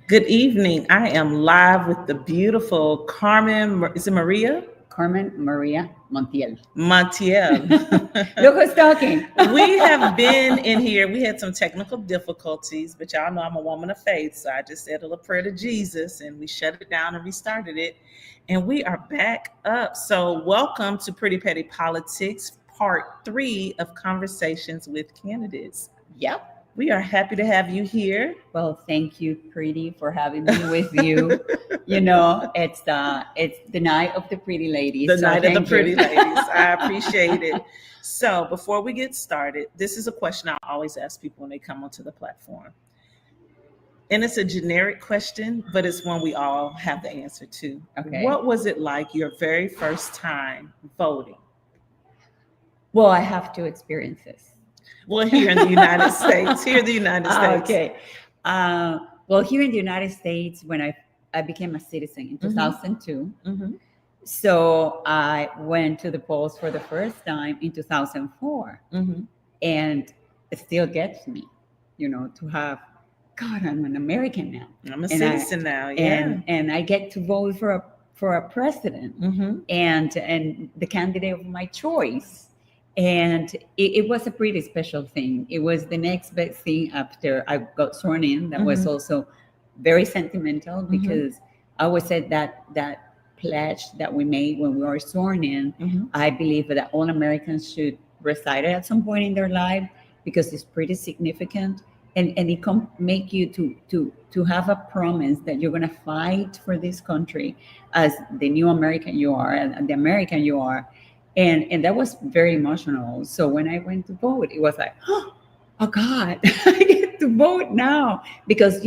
Good evening. I am live with the beautiful Carmen. Is it Maria Carmen Maria Montiel. Montiel? Look who's talking. We have been in here. We had some technical difficulties, but y'all know I'm a woman of faith, so I just said a little prayer to Jesus, and we shut it down and restarted it, and we are back up. So, welcome to Pretty Petty Politics, Part 3 of Conversations with Candidates. Yep. We are happy to have you here. Well, thank you, Pretty, for having me with you. It's the night of the pretty ladies. The night of the pretty you. ladies. I appreciate it. So before we get started, this is a question I always ask people when they come onto the platform. And it's a generic question, but it's one we all have the answer to. Okay. What was it like your very first time voting? Well, I have two experiences. Well, here in the United States. Here in the United States. Okay. Well, here in the United States, when I became a citizen in 2002, so I went to the polls for the first time in 2004, and it still gets me, to have, God, I'm an American now. I'm a citizen now, yeah. And I get to vote for a president and the candidate of my choice. And it was a pretty special thing. It was the next best thing after I got sworn in. That was also very sentimental because I always said that pledge that we made when we were sworn in, I believe that all Americans should recite it at some point in their life because it's pretty significant. And it can make you to have a promise that you're going to fight for this country as the new American you are and the American you are. And that was very emotional. So when I went to vote, it was like, oh God, I get to vote now. Because,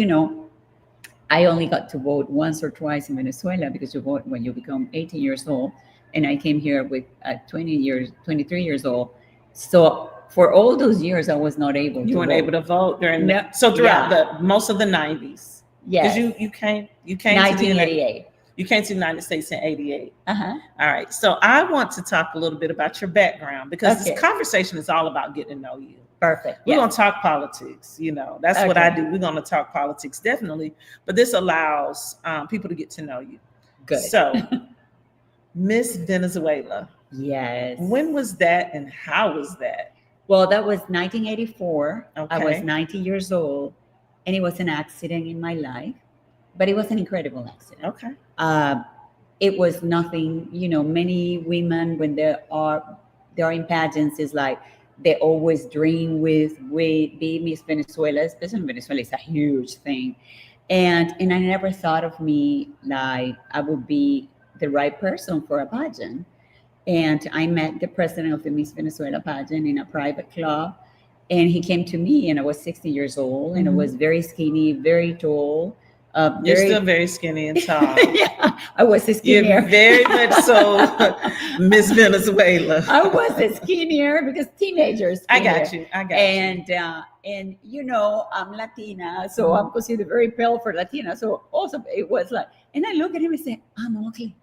I only got to vote once or twice in Venezuela because you vote when you become 18 years old. And I came here with 23 years old. So for all those years, I was not able to vote. You weren't able to vote during so throughout most of the 90s. Yes. Because you came 1988. You came to the United States in 88. Uh-huh. All right. So I want to talk a little bit about your background because this conversation is all about getting to know you. Perfect. We're going to talk politics. That's what I do. We're going to talk politics, definitely. But this allows people to get to know you. Good. So, Miss Venezuela. Yes. When was that and how was that? Well, that was 1984. Okay. I was 90 years old, and it was an accident in my life, but it was an incredible accident. Okay. It was nothing, many women when they're in pageants, is like they always dream with be Miss Venezuela, especially in Venezuela. It's a huge thing. And I never thought of me like I would be the right person for a pageant. And I met the president of the Miss Venezuela pageant in a private club. And he came to me, and I was 60 years old, and I was very skinny, very tall. You're still very skinny and tall. Yeah, I was skinnier. You're very much so Miss Venezuela. I was skinnier because teenagers. I got you. And I'm Latina, so I'm considered very pale for Latina. So also it was like, and I look at him and say, I'm ugly.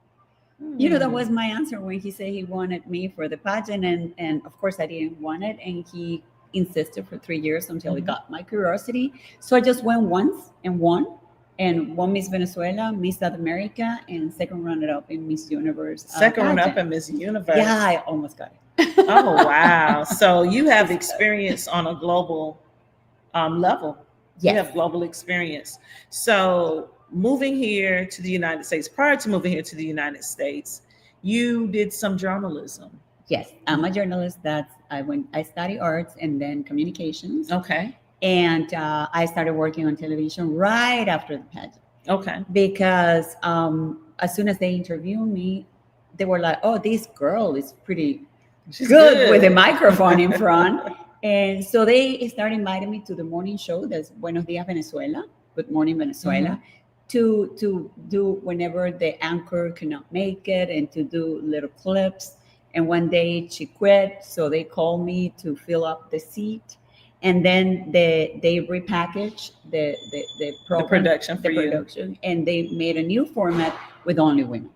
That was my answer when he said he wanted me for the pageant. And of course I didn't want it. And he insisted for 3 years until he got my curiosity. So I just went once and won. And won Miss Venezuela, Miss South America, and second runner-up in Miss Universe. Second runner-up in Miss Universe. Yeah, I almost got it. Oh, wow. So you have experience on a global level. Yes. You have global experience. So moving here to the United States, prior to moving here to the United States, you did some journalism. Yes, I'm a journalist. I study arts and then communications. Okay. And I started working on television right after the pageant. Okay. Because as soon as they interviewed me, they were like, oh, this girl is She's good with a microphone in front. And so they started inviting me to the morning show, that's Buenos Días Venezuela, Good Morning Venezuela, to do whenever the anchor could not make it and to do little clips. And one day she quit, so they called me to fill up the seat. And then they repackaged the program, the production, and they made a new format with only women.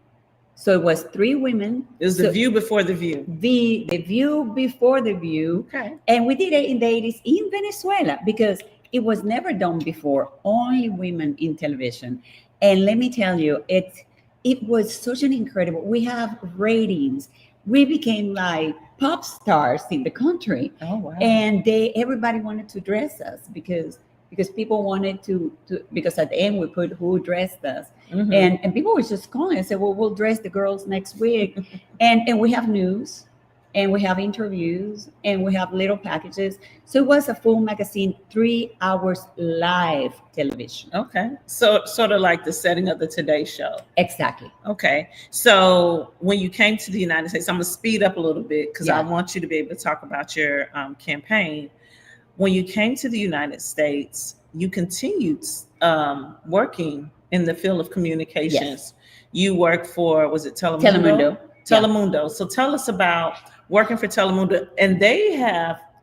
So it was 3 women. It was the View before the View. The View before the View. Okay. And we did it in the 80s in Venezuela because It was never done before, only women in television. And let me tell you, it was such an incredible, we have ratings. We became like pop stars in the country. Oh wow. And everybody wanted to dress us because people wanted to because at the end we put who dressed us. Mhm. And people were just calling and said, well, we'll dress the girls next week. And we have news, and we have interviews, and we have little packages. So it was a full magazine, 3 hours live television. Okay. So sort of like the setting of the Today Show. Exactly. Okay. So when you came to the United States, I'm going to speed up a little bit because I Yeah. want you to be able to talk about your campaign. When you came to the United States, you continued working in the field of communications. Yes. You worked for, was it Telemundo? Telemundo. Telemundo. So tell us about working for Telemundo. And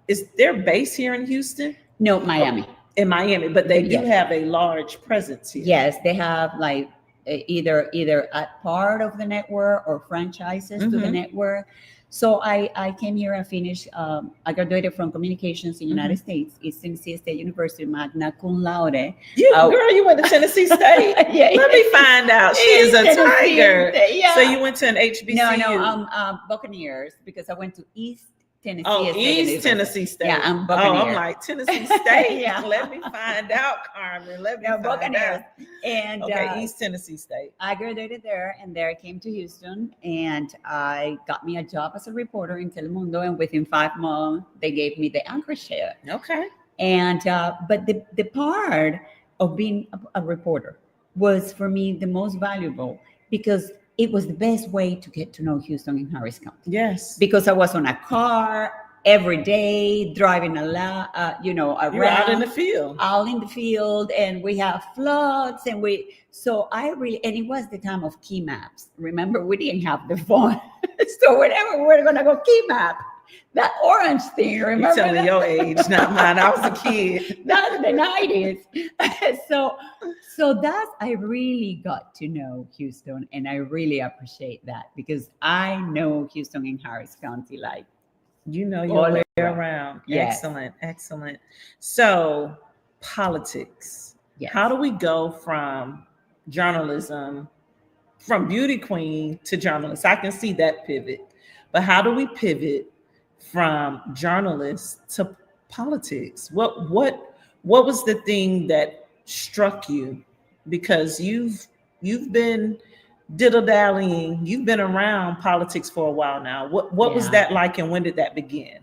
is their base here in Houston? No, Miami. In Miami, but they do Yes. have a large presence here. Yes, they have like either a part of the network or franchises to the Mhm. network. So I came here and finished. I graduated from communications in the United States, East Tennessee State University, magna cum laude. Girl, you went to Tennessee State. Yeah, Let me find out. She is a Tennessee tiger. State, yeah. So you went to an HBCU? No, Buccaneers, because I went to East Tennessee. Oh, State East University. Tennessee State. Yeah, I'm Oh, Buccaneer. I'm like Tennessee State. Yeah. Let me find out, Carmen. Let me No, find Buccaneers. out. And Okay, East Tennessee State. I graduated there, and there I came to Houston, and I got me a job as a reporter in Telemundo, and within 5 months, they gave me the anchor chair. Okay. And but the part of being a reporter was for me the most valuable, because it was the best way to get to know Houston and Harris County. Yes. Because I was on a car every day, driving a lot, around. You're out in the field. Out in the field, and we have floods, and and it was the time of key maps. Remember, we didn't have the phone. So whenever we were going to go key map, that orange thing, remember? You're telling your age, not mine. I was a kid. That's the 90s. So I really got to know Houston, and I really appreciate that, because I know Houston and Harris County like, You know all your way around. Yes. Excellent. Excellent. So politics. yes. How do we go from journalism, from beauty queen to journalist? I can see that pivot. But how do we pivot from journalist to politics? What was the thing that struck you? Because you've been diddle-dallying, you've been around politics for a while now. What was Yeah. that like, and when did that begin?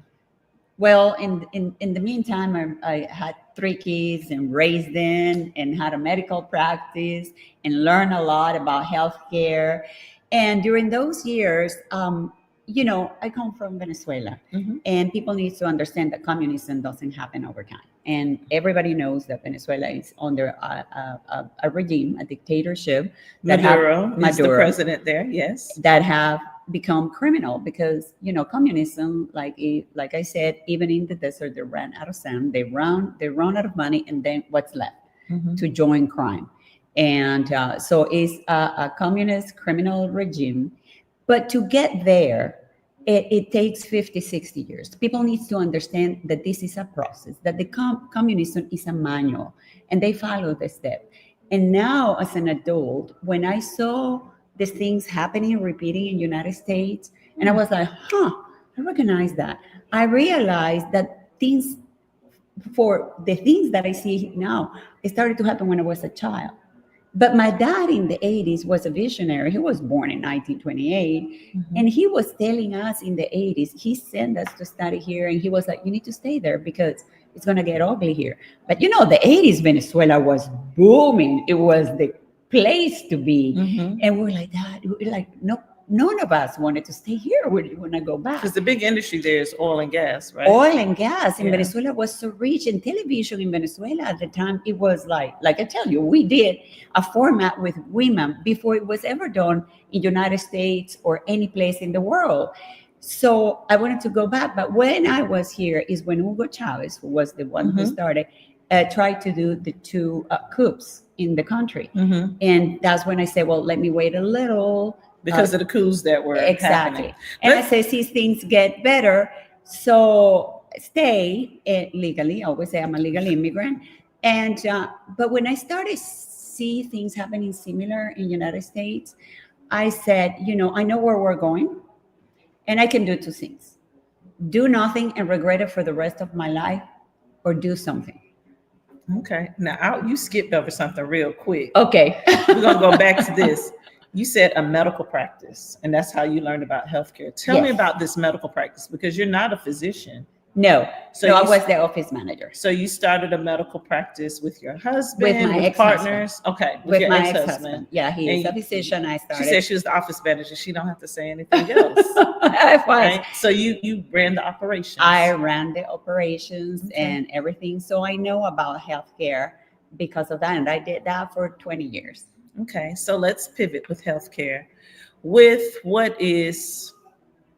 Well, in the meantime, I had 3 kids and raised them, and had a medical practice, and learned a lot about healthcare. And during those years, I come from Venezuela, Mm-hmm. and people need to understand that communism doesn't happen over time. And everybody knows that Venezuela is under a regime, a dictatorship. Maduro is the Maduro. president there. Yes. That have become criminal, because communism, like I said, even in the desert, they ran out of sand, they run out of money, and then what's left? Mhm. To join crime. And so it's a communist criminal regime. But to get there, it takes 50, 60 years. People need to understand that this is a process, that the communism is a manual, and they follow the step. And now, as an adult, when I saw these things happening, repeating in the United States, and I was like, I recognize that. I realized that for the things that I see now, it started to happen when I was a child. But my dad in the 80s was a visionary. He was born in 1928. Mhm. And he was telling us in the 80s, he sent us to study here. And he was like, you need to stay there because it's going to get ugly here. But the 80s, Venezuela was booming. It was the place to be. Mhm. And we're like, Dad, no, none of us wanted to stay here. We want to go back. Because the big industry there is oil and gas, right? Oil and gas in Yeah. Venezuela was so rich, and television in Venezuela at the time, it was like I tell you, we did a format with women before it was ever done in the United States or any place in the world. So I wanted to go back, but when I was here is when Hugo Chavez, who was the one who Mhm. started, tried to do the 2 coups in the country. Mhm. And that's when I said, well, let me wait a little. Because of the coups that were Exactly. happening. And Let's- I say, see, things get better. So stay legally. I always say I'm a legal immigrant. And but when I started see things happening similar in United States, I said, I know where we're going, and I can do two things: do nothing and regret it for the rest of my life, or do something. Okay. Now, you skipped over something real quick. Okay. We're going to go back to this. You said a medical practice, and that's how you learned about healthcare. Tell me Yes. about this medical practice, because you're not a physician. No, So no, I you- was the office manager So you started a medical practice with your husband, with my ex-husband. partners. Okay, with, With your my ex-husband. ex-husband. Yeah, he is a And physician. I She started. said she was the office manager. She don't have to say anything else. I was. Right? So you ran the operations. I ran the operations Okay. and everything, so I know about healthcare because of that, and I did that for 20 years. Okay, so let's pivot with healthcare, with what is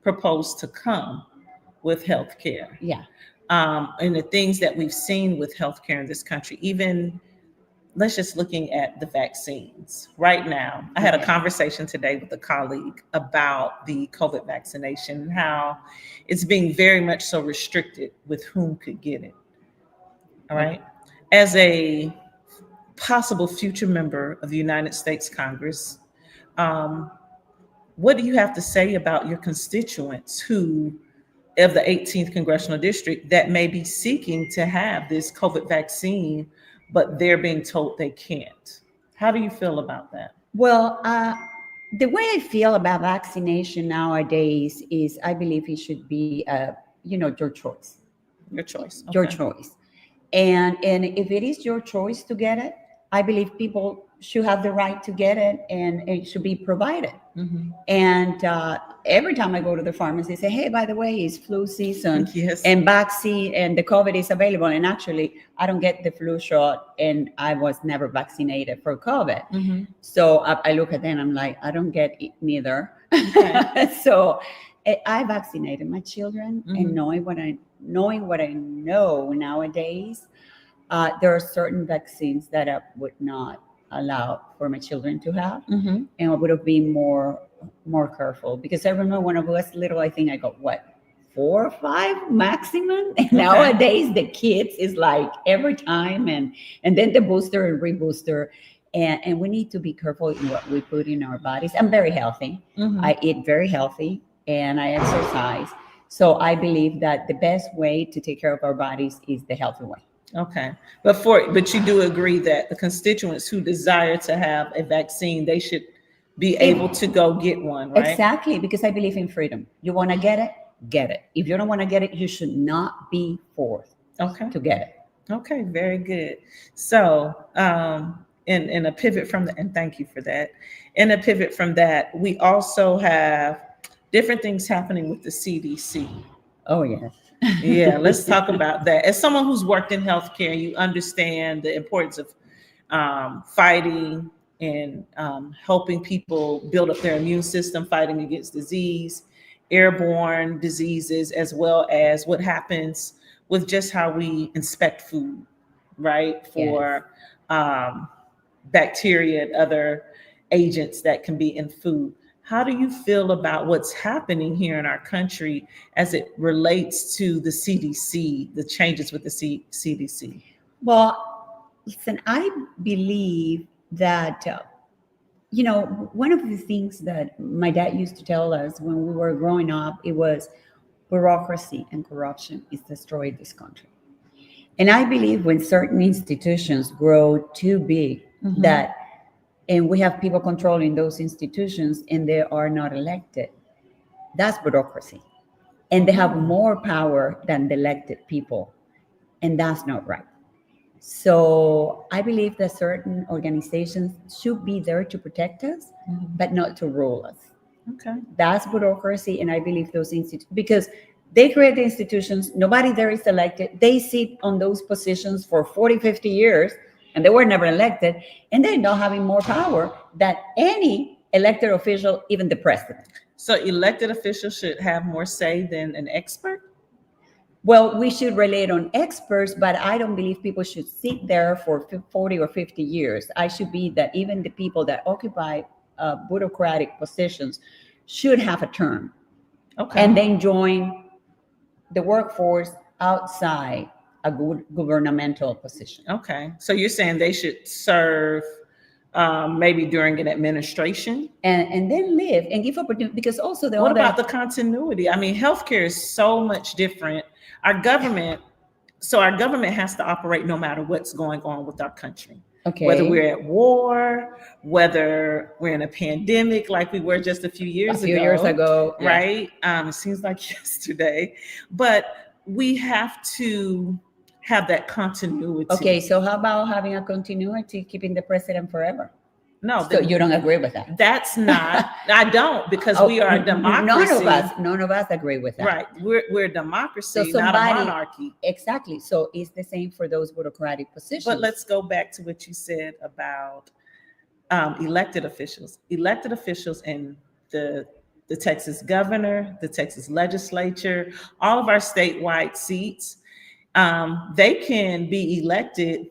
proposed to come with healthcare. Yeah. And the things that we've seen with healthcare in this country, even let's just looking at the vaccines right now. I had a Okay. conversation today with a colleague about the COVID vaccination and how it's being very much so restricted with whom could get it. All right. As a possible future member of the United States Congress, um, what do you have to say about your constituents who of the 18th congressional district that may be seeking to have this COVID vaccine, but they're being told they can't? How do you feel about that? Well, the way I feel about vaccination nowadays is I believe it should be, your choice. Your choice. Your Okay. choice. And if it is your choice to get it, I believe people should have the right to get it, and it should be provided. Mm-hmm. And every time I go to the pharmacy, say, hey, by the way, it's flu season, Yes. and vaccine and the COVID is available. And actually, I don't get the flu shot, and I was never vaccinated for COVID. Mm-hmm. So I look at them, I'm like, I don't get it neither. Okay. So I vaccinated my children, Mhm. and knowing what I know nowadays, there are certain vaccines that I would not allow for my children to have, Mm-hmm. and I would have been more careful, because I remember when I was little, I think I got 4 or 5 maximum. And nowadays the kids is like every time, and then the booster and rebooster. And we need to be careful in what we put in our bodies. I'm very healthy. Mm-hmm. I eat very healthy, and I exercise. So I believe that the best way to take care of our bodies is the healthy way. Okay. But you do agree that the constituents who desire to have a vaccine, they should be able to go get one, right? Exactly, because I believe in freedom. You want to get it, get it. If you don't want to get it, you should not be forced Okay. to get it. Okay, very good. So, in a pivot from the, and thank you for that. In a pivot from that, we also have different things happening with the CDC. Oh, yes. Yeah, let's talk about that. As someone who's worked in healthcare, you understand the importance of fighting and helping people build up their immune system, fighting against disease, airborne diseases, as well as what happens with just how we inspect food, right? For bacteria and other agents that can be in food. How do you feel about what's happening here in our country as it relates to the CDC, the changes with the CDC? Well, listen, I believe that, one of the things that my dad used to tell us when we were growing up, it was bureaucracy and corruption is destroying this country. And I believe when certain institutions grow too big, Mhm. and we have people controlling those institutions and they are not elected, that's bureaucracy. And they have more power than the elected people. And that's not right. So I believe that certain organizations should be there to protect us, but not to rule us. Okay. That's bureaucracy. And I believe those institutions, because they create the institutions, nobody there is elected. They sit on those positions for 40, 50 years, and they were never elected. And they're not having more power than any elected official, even the president. So elected officials should have more say than an expert? Well, we should relate on experts, but I don't believe people should sit there for 40 or 50 years. I should be that even the people that occupy bureaucratic positions should have a term, Okay. and then join the workforce outside a good governmental position. Okay. So you're saying they should serve maybe during an administration? And then live and give opportunity, because also What about the continuity? I mean, healthcare is so much different. Our government, so our government has to operate no matter what's going on with our country. Okay. Whether we're at war, whether we're in a pandemic like we were just a few years ago, yeah. Right? It seems like yesterday, but we have to have that continuity. Okay, so how about having a continuity, keeping the president forever? No, so you don't agree with that? That's not. I don't, because we are a democracy. None of us agree with that. Right, we're a democracy, so not a monarchy. Exactly. So it's the same for those bureaucratic positions. But let's go back to what you said about elected officials. Elected officials in the Texas governor, the Texas legislature, all of our statewide seats, they can be elected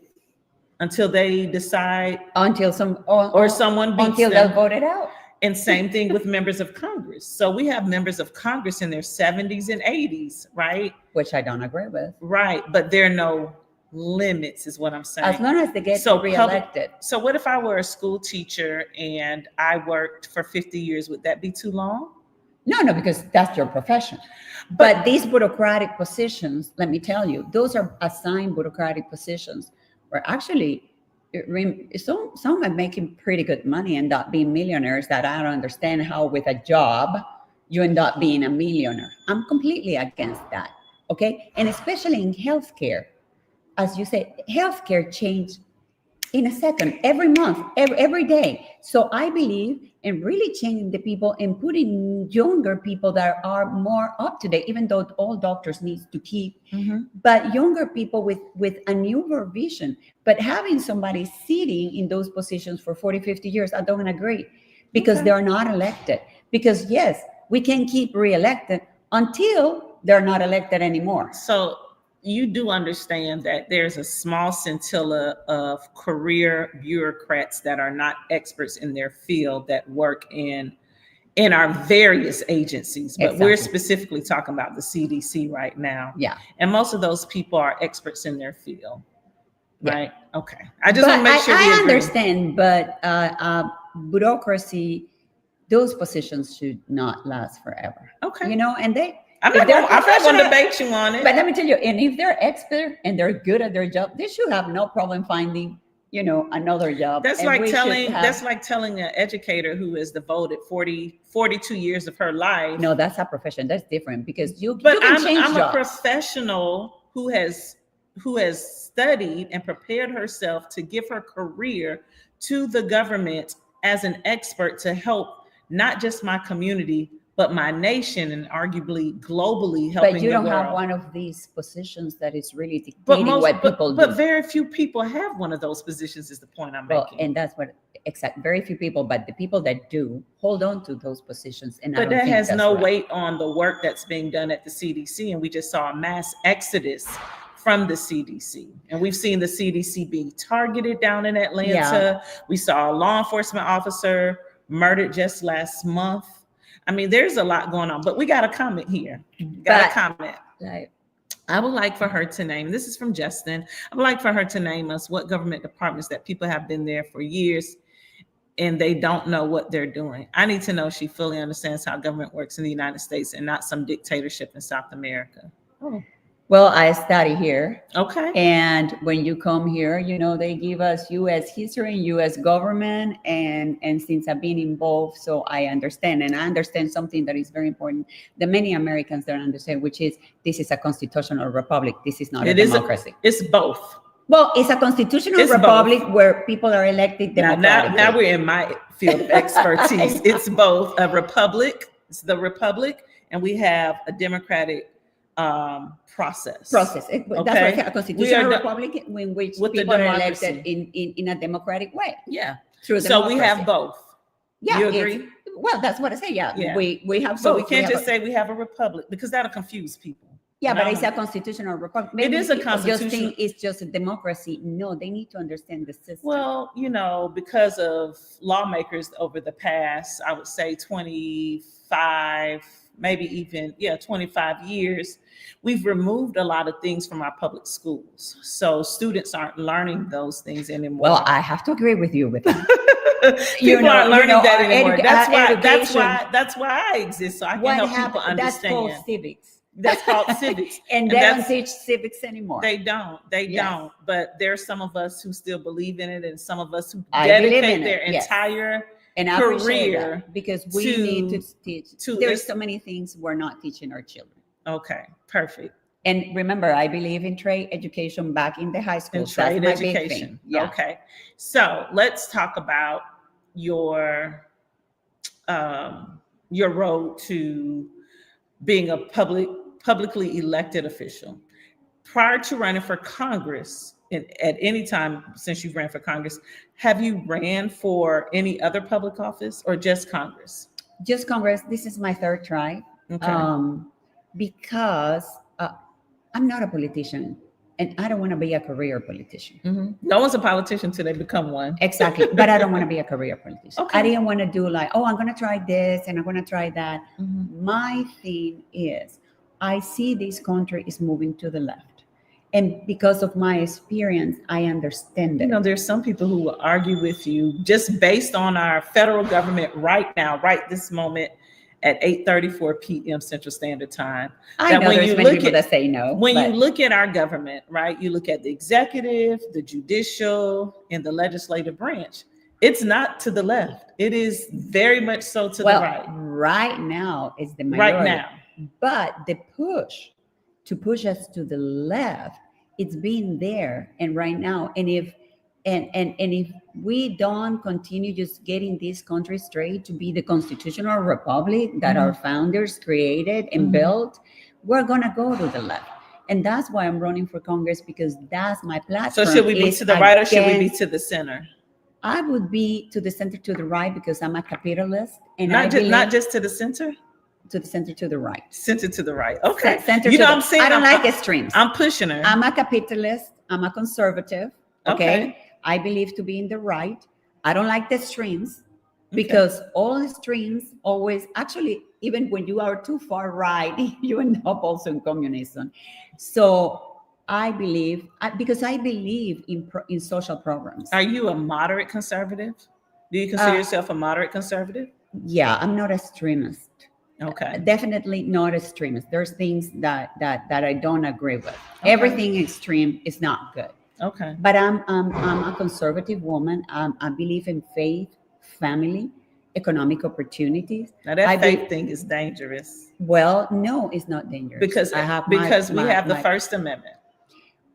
until they decide, until someone beats until them. they're voted out. And same thing with members of Congress. So we have members of Congress in their 70s and 80s, right? Which I don't agree with. Right, but there are no limits, is what I'm saying. As long as they get reelected. So what if I were a school teacher and I worked for 50 years? Would that be too long? No, because that's your profession. But these bureaucratic positions, let me tell you, those are assigned bureaucratic positions where actually some are making pretty good money and end up being millionaires, that I don't understand how with a job you end up being a millionaire. I'm completely against that. Okay. And especially in healthcare, as you say, healthcare change in a second, every month, every day. So I believe in really changing the people and putting younger people that are more up to date, even though all doctors need to keep, but younger people with a newer vision. But having somebody sitting in those positions for 40, 50 years, I don't agree, because they're not elected. Because yes, we can keep reelected until they're not elected anymore. So you do understand that there's a small scintilla of career bureaucrats that are not experts in their field that work in our various agencies, but we're specifically talking about the CDC right now. Yeah. And most of those people are experts in their field, right? Yeah. Okay. I just want to make sure we agree. Understand, but bureaucracy, those positions should not last forever. Okay. And I'm not going to debate you on it. But let me tell you, and if they're expert and they're good at their job, they should have no problem finding, another job. That's like telling an educator who has devoted 42 years of her life. No, that's a profession. That's different, because you can change jobs. I'm a professional who has studied and prepared herself to give her career to the government as an expert to help not just my community, but my nation, and arguably globally helping the world. But you don't have one of these positions that is really dictating what people do. But very few people have one of those positions, is the point I'm making. And that's what, very few people, but the people that do hold on to those positions. But that has no weight on the work that's being done at the CDC. And we just saw a mass exodus from the CDC. And we've seen the CDC being targeted down in Atlanta. Yeah. We saw a law enforcement officer murdered just last month. I mean, there's a lot going on, but we got a comment here. I would like for her to name, this is from Justin, I would like for her to name us what government departments that people have been there for years and they don't know what they're doing. I need to know she fully understands how government works in the United States and not some dictatorship in South America. Oh. Well, I study here. Okay. And when you come here, they give us U.S. history and U.S. government. And since I've been involved, so I understand. And I understand something that is very important that many Americans don't understand, which is this is a constitutional republic. This is not a democracy. It's both. Well, it's a constitutional republic where people are elected democratically. Now we're in my field of expertise. It's both a republic. It's the republic. And we have a democratic process. That's what I say, a constitutional republic in which people are elected in a democratic way. Yeah. So we have both. Yeah. You agree? Well, that's what I say. Yeah. We have both. So we can't just say we have a republic, because that'll confuse people. Yeah, but it's a constitutional republic. It is a constitutional. Just think it's just a democracy. No, they need to understand the system. Well, because of lawmakers over the past, I would say 25 maybe even 25 years, we've removed a lot of things from our public schools. So students aren't learning those things anymore. Well, I have to agree with you with that. People aren't learning that anymore. That's why I exist, so I can help people understand. That's called civics. That's called civics. And they don't teach civics anymore. They don't. But there's some of us who still believe in it, and some of us who dedicate their entire career, because we need to teach. There's so many things we're not teaching our children. Okay, perfect. And remember, I believe in trade education back in the high school. And trade education. Yeah. Okay. So let's talk about your road to being a publicly elected official. Prior to running for Congress, at any time since you've ran for Congress, have you ran for any other public office or just Congress? Just Congress. This is my third try. Okay. Because I'm not a politician, and I don't want to be a career politician. Mm-hmm. No one's a politician till they become one. Exactly. But I don't want to be a career politician. Okay. I didn't want to do like, I'm going to try this and I'm going to try that. Mm-hmm. My thing is, I see this country is moving to the left. And because of my experience, I understand it. There's some people who will argue with you just based on our federal government right now, right this moment, at 8:34 p.m. Central Standard Time. I know there's many people that say no. When you look at our government, right, you look at the executive, the judicial, and the legislative branch. It's not to the left. It is very much so to the right. Right now is the minority. Right now. But the push to push us to the left, it's been there. And right now, and if we don't continue just getting this country straight to be the constitutional republic that our founders created and built, we're going to go to the left. And that's why I'm running for Congress, because that's my platform. So should we be to the right or should we be to the center? I would be to the center, to the right, because I'm a capitalist. And not just to the center? To the center, to the right. Center to the right. Okay. I'm saying? I don't like extremes. I'm pushing her. I'm a capitalist. I'm a conservative. Okay. I believe to be in the right. I don't like the extremes, because all extremes always, actually, even when you are too far right, you end up also in communism. So I believe, because I believe in social programs. Are you a moderate conservative? Do you consider yourself a moderate conservative? Yeah, I'm not extremist. Okay. Definitely not extremist. There's things that I don't agree with. Okay. Everything extreme is not good. Okay. But I'm a conservative woman. I believe in faith, family, economic opportunities. Now that faith thing is dangerous. Well, no, it's not dangerous. Because we have the First Amendment.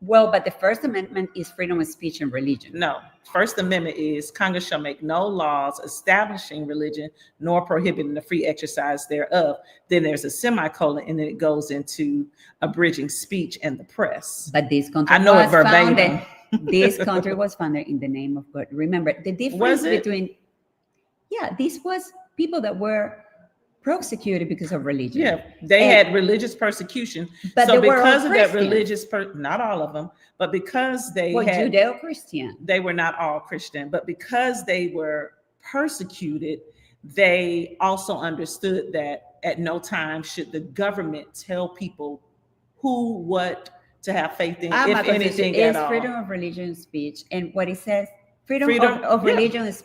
Well, but the First Amendment is freedom of speech and religion. No, First Amendment is Congress shall make no laws establishing religion nor prohibiting the free exercise thereof. Then there's a semicolon, and then it goes into abridging speech and the press. But this country, I know it verbatim. This country was founded in the name of God. Remember the difference between. Yeah, this was people that were persecuted because of religion. Yeah, they had religious persecution. But so because of that religious, not all of them, but because they had Judeo-Christian. They were not all Christian, but because they were persecuted, they also understood that at no time should the government tell people who, what to have faith in, if anything at all. It's freedom of religion speech, and what it says, freedom of religion is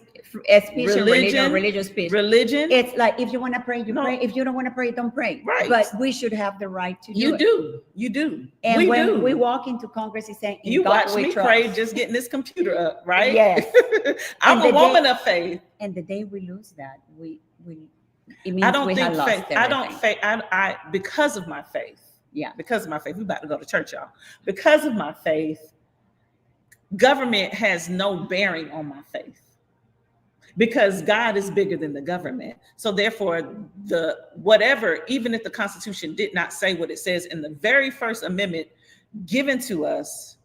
speech and religious speech. Religion. It's like, if you want to pray, you pray. If you don't want to pray, don't pray. Right. But we should have the right to do it. You do. And when we walk into Congress, he's saying, you watch me pray just getting this computer up, right? Yes. I'm a woman of faith. And the day we lose that, it means we have lost everything. I don't think, because of my faith. Yeah. Because of my faith. We're about to go to church, y'all. Because of my faith, government has no bearing on my faith. Because God is bigger than the government. So therefore, even if the Constitution did not say what it says in the very first amendment given to us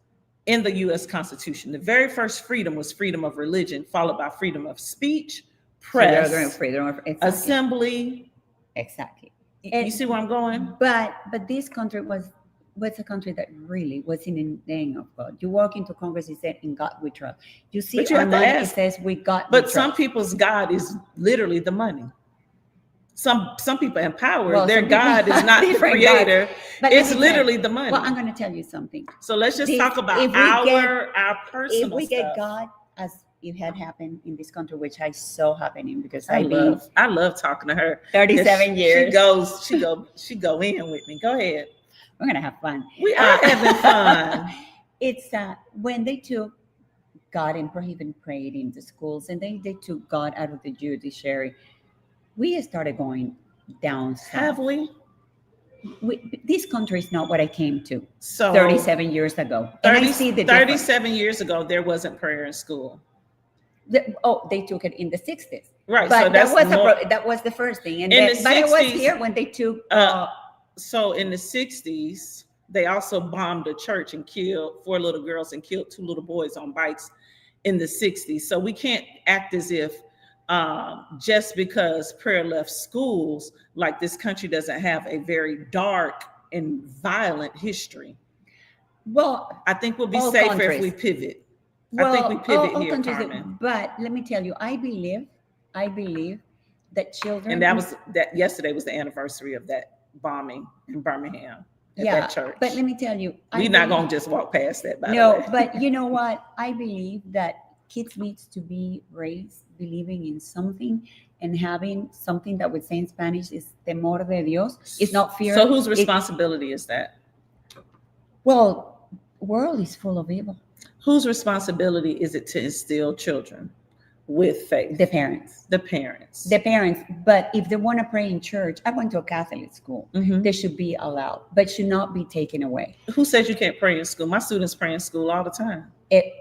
in the U.S. Constitution, the very first freedom was freedom of religion, followed by freedom of speech, press, freedom of assembly. Exactly. You see where I'm going? But this country was a country that really was in the name of God. You walk into Congress, it said, "In God we trust." You see, our money, it says, "We got." But some people's God is literally the money. Some people empowered. Well, Their some people God is not the different gods. creator. But It's let me tell literally you- the money. Well, I'm going to tell you something. So let's just This- talk about if we get- our If personal we get stuff. God, as it had happened in this country, which I saw happening because I I've been love talking to her. 37 years. She go in with me. Go ahead. We're going to have fun. We are having fun. It's when they took God and even prayed in the schools, and they took God out of the judiciary, we started going down south. Have we? This country is not what I came to So 37 years ago. And I see the difference. 37 years ago, there wasn't prayer in school. They took it in the 60s. Right. But so that's that was the first thing. And In then, the but I was 60s, here when they took so in the 60s, they also bombed a church and killed 4 little girls and killed 2 little boys on bikes in the 60s. So we can't act as if just because prayer left schools, like this country doesn't have a very dark and violent history. Well, I think we'll be all safer countries. if we pivot. Well, I think we pivot all here, countries, Carmen. but let me tell you, I believe that children, And that yesterday was the anniversary of that bombing in Birmingham at that church. But let me tell you, we're not gonna just walk past that. By the no, way. but you know what? I believe that kids needs to be raised believing in something and having something that would say in Spanish is temor de Dios. It's not fear. So whose responsibility is that? Well, world is full of evil. Whose responsibility is it to instill children with faith? The parents. The parents. The parents. But if they want to pray in church, I went to a Catholic school. Mhm. They should be allowed, but should not be taken away. Who says you can't pray in school? My students pray in school all the time. It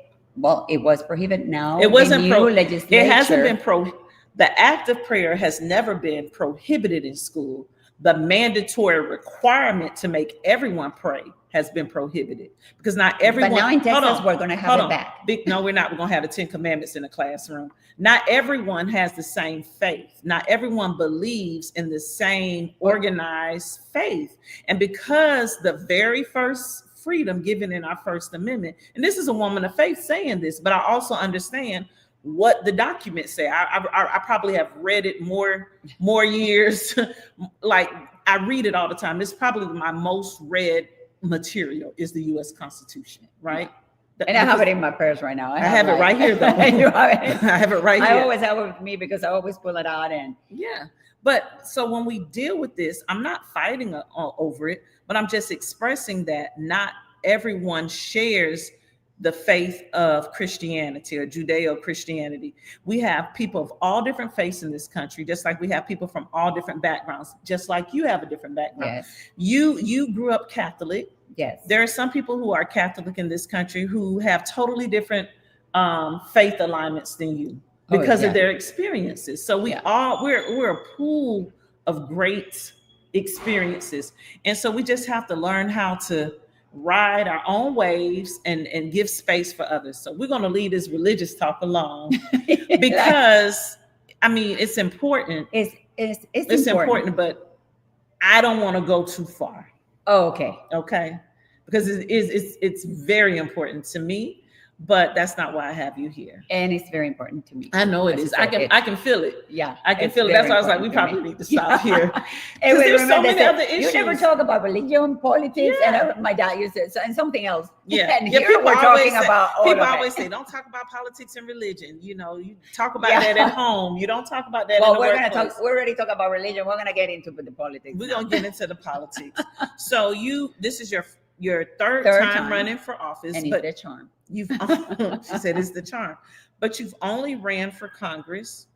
was prohibited. Now It wasn't the new legislature. It hasn't been the act of prayer has never been prohibited in school. The mandatory requirement to make everyone pray has been prohibited because not everyone. But now in Texas, we're going to have it back. No, we're not. We're going to have the 10 Commandments in the classroom. Not everyone has the same faith. Not everyone believes in the same organized faith. And because the very first freedom given in our First Amendment, and this is a woman of faith saying this, but I also understand what the documents say. I probably have read it more years. Like I read it all the time. It's probably my most read material is the U.S. Constitution, right? And I have it in my purse right now. I have it right here, though. You have it? I have it right here. I always have it with me because I always pull it out and. Yeah. But so when we deal with this, I'm not fighting over it, but I'm just expressing that not everyone shares the faith of Christianity or Judeo-Christianity. We have people of all different faiths in this country, just like we have people from all different backgrounds, just like you have a different background. Yes. You grew up Catholic. Yes. There are some people who are Catholic in this country who have totally different faith alignments than you because of their experiences. So we're a pool of great experiences. And so we just have to learn how to ride our own waves and give space for others. So we're going to leave this religious talk alone because I mean, it's important. It's important, but I don't want to go too far. Oh, okay. Okay. Because it's very important to me, but that's not why I have you here. And it's very important to me. I know it is. I can feel it. Yeah. I can feel it. That's why I was like, we probably need to stop here. And there's so many other issues. You never talk about religion, politics, and my dad used it, and something else. Yeah. And here we're talking about all people of always it. say, don't talk about politics and religion. You know, you talk about that at home. You don't talk about that Well, in the workplace. we already talk about religion. We're gonna get into the politics. We're gonna get into the politics. So this is your third time running for office. And it's the charm. She said it's the charm. But you've only ran for Congress.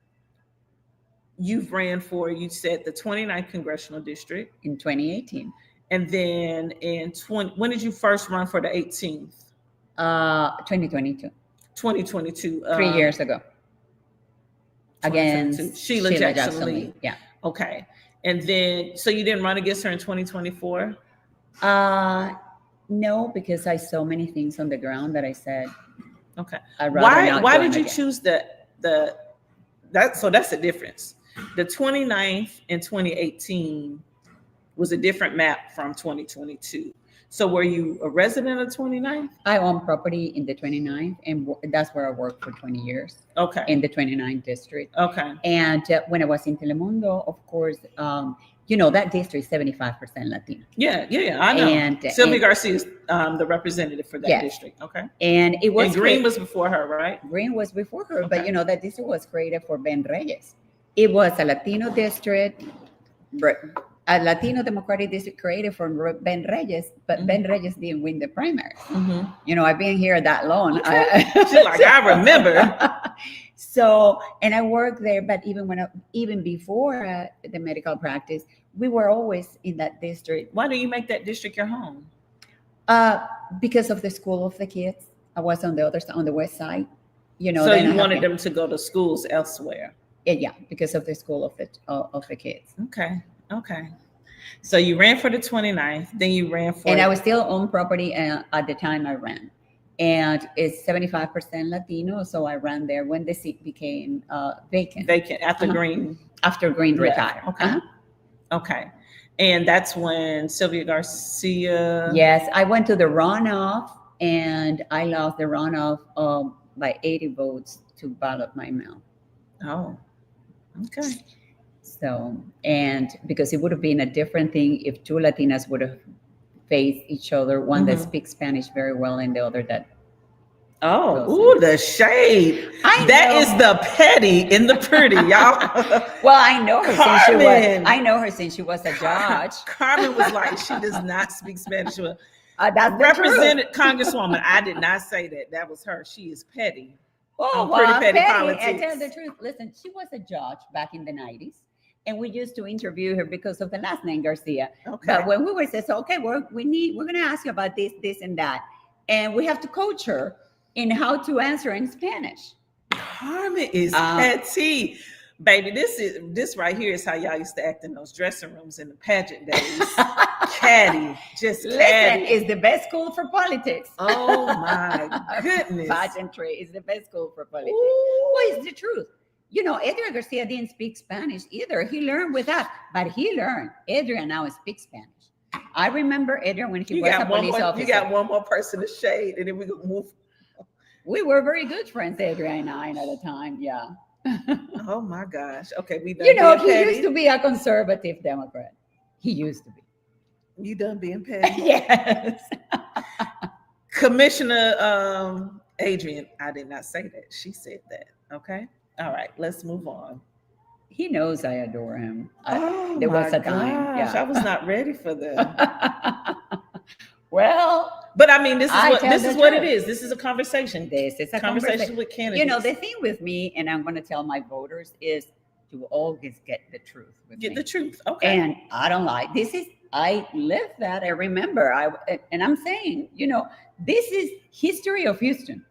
You've ran for, you said, the 29th Congressional District. In 2018. And then when did you first run for the 18th? 2022. 2022. 3 years ago. Against Sheila Jackson Lee. Yeah. Okay. And then, so you didn't run against her in 2024? No, because I saw many things on the ground that I said. Okay. Why did you choose so that's the difference. The 29th in 2018 was a different map from 2022. So were you a resident of 29th? I own property in the 29th, and that's where I worked for 20 years. Okay. In the 29th district. Okay. And when I was in Telemundo, of course, you know, that district is 75% Latino. Yeah, I know. And Sylvia Garcia is the representative for that district. Okay. And it was. And Green was before her, right? Green was before her, but you know, that district was created for Ben Reyes. It was a Latino district, a Latino Democratic district created for Ben Reyes, but Ben Reyes didn't win the primary. You know, I've been here that long. Okay. She's like, I remember. So, and I worked there, but even before the medical practice, we were always in that district. Why do you make that district your home? Because of the school of the kids. I was on the other side, on the west side. You know, so you wanted them to go to schools elsewhere. Yeah, because of the school of the kids. Okay. So you ran for the 29th, then you ran for... And I was still on property at the time I ran. And it's 75% Latino, so I ran there when the seat became vacant. Vacant, after Green... After Green retired. Okay. Okay. And that's when Sylvia Garcia... Yes, I went to the runoff, and I lost the runoff by 80 votes to ballot my mail. Oh, okay. So, and because it would have been a different thing if two Latinas would have faced each other, one that speaks Spanish very well and the other that. Oh, the shade. That is the petty in the pretty, y'all. Well, I know her since she was. I know her since she was a judge. Carmen was like, she does not speak Spanish well. That's Represented Congresswoman. I did not say that. That was her. She is petty. Oh, well, petty politics. I tell the truth. Listen, she was a judge back in the 90s. And we used to interview her because of the last name Garcia. Okay. But when we were saying, so, okay, we're going to ask you about this, and that. And we have to coach her in how to answer in Spanish. Carmen is petty. Baby, this right here is how y'all used to act in those dressing rooms in the pageant days. Catty. Just Listen, catty. It's the best school for politics. Oh, my goodness. Pageantry is the best school for politics. Well, it's the truth. You know, Adrian Garcia didn't speak Spanish either. He learned with us, but he learned. Adrian now speaks Spanish. I remember Adrian when he was a police officer. You got one more person to shade, and then we can move. We were very good friends, Adrian and I, at the time. Yeah. Oh my gosh. Okay, we done. You know, he used to be a conservative Democrat. He used to be. You done being petty? Yes. Commissioner Adrian, I did not say that. She said that. Okay. All right, let's move on. He knows I adore him. There was a time. Yeah. I was not ready for that. Well, but I mean, this is what it is. This is a conversation. This is a conversation with candidates. You know, the thing with me, and I'm going to tell my voters, is to always get the truth. Get the truth. Okay. And I don't like this. I live that. I remember. And I'm saying, you know, this is history of Houston.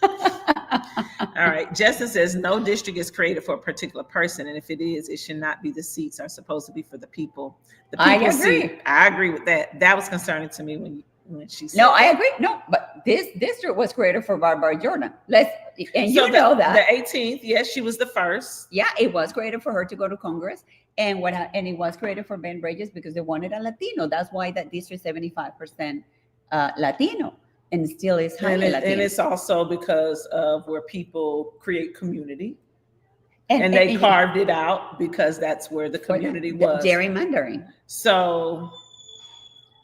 All right. Justin says no district is created for a particular person, and if it is, it should not be. The seats are supposed to be for the people. I agree. I agree with that. That was concerning to me when she said. No, I agree. No, but this district was created for Barbara Jordan. Know that the 18th. Yes, she was the first. Yeah, it was created for her to go to Congress, and it was created for Ben Reyes because they wanted a Latino. That's why that district 75% Latino. And still is highly Latino. And it's also because of where people create community. And they carved it out because that's where the community was. Gerrymandering. So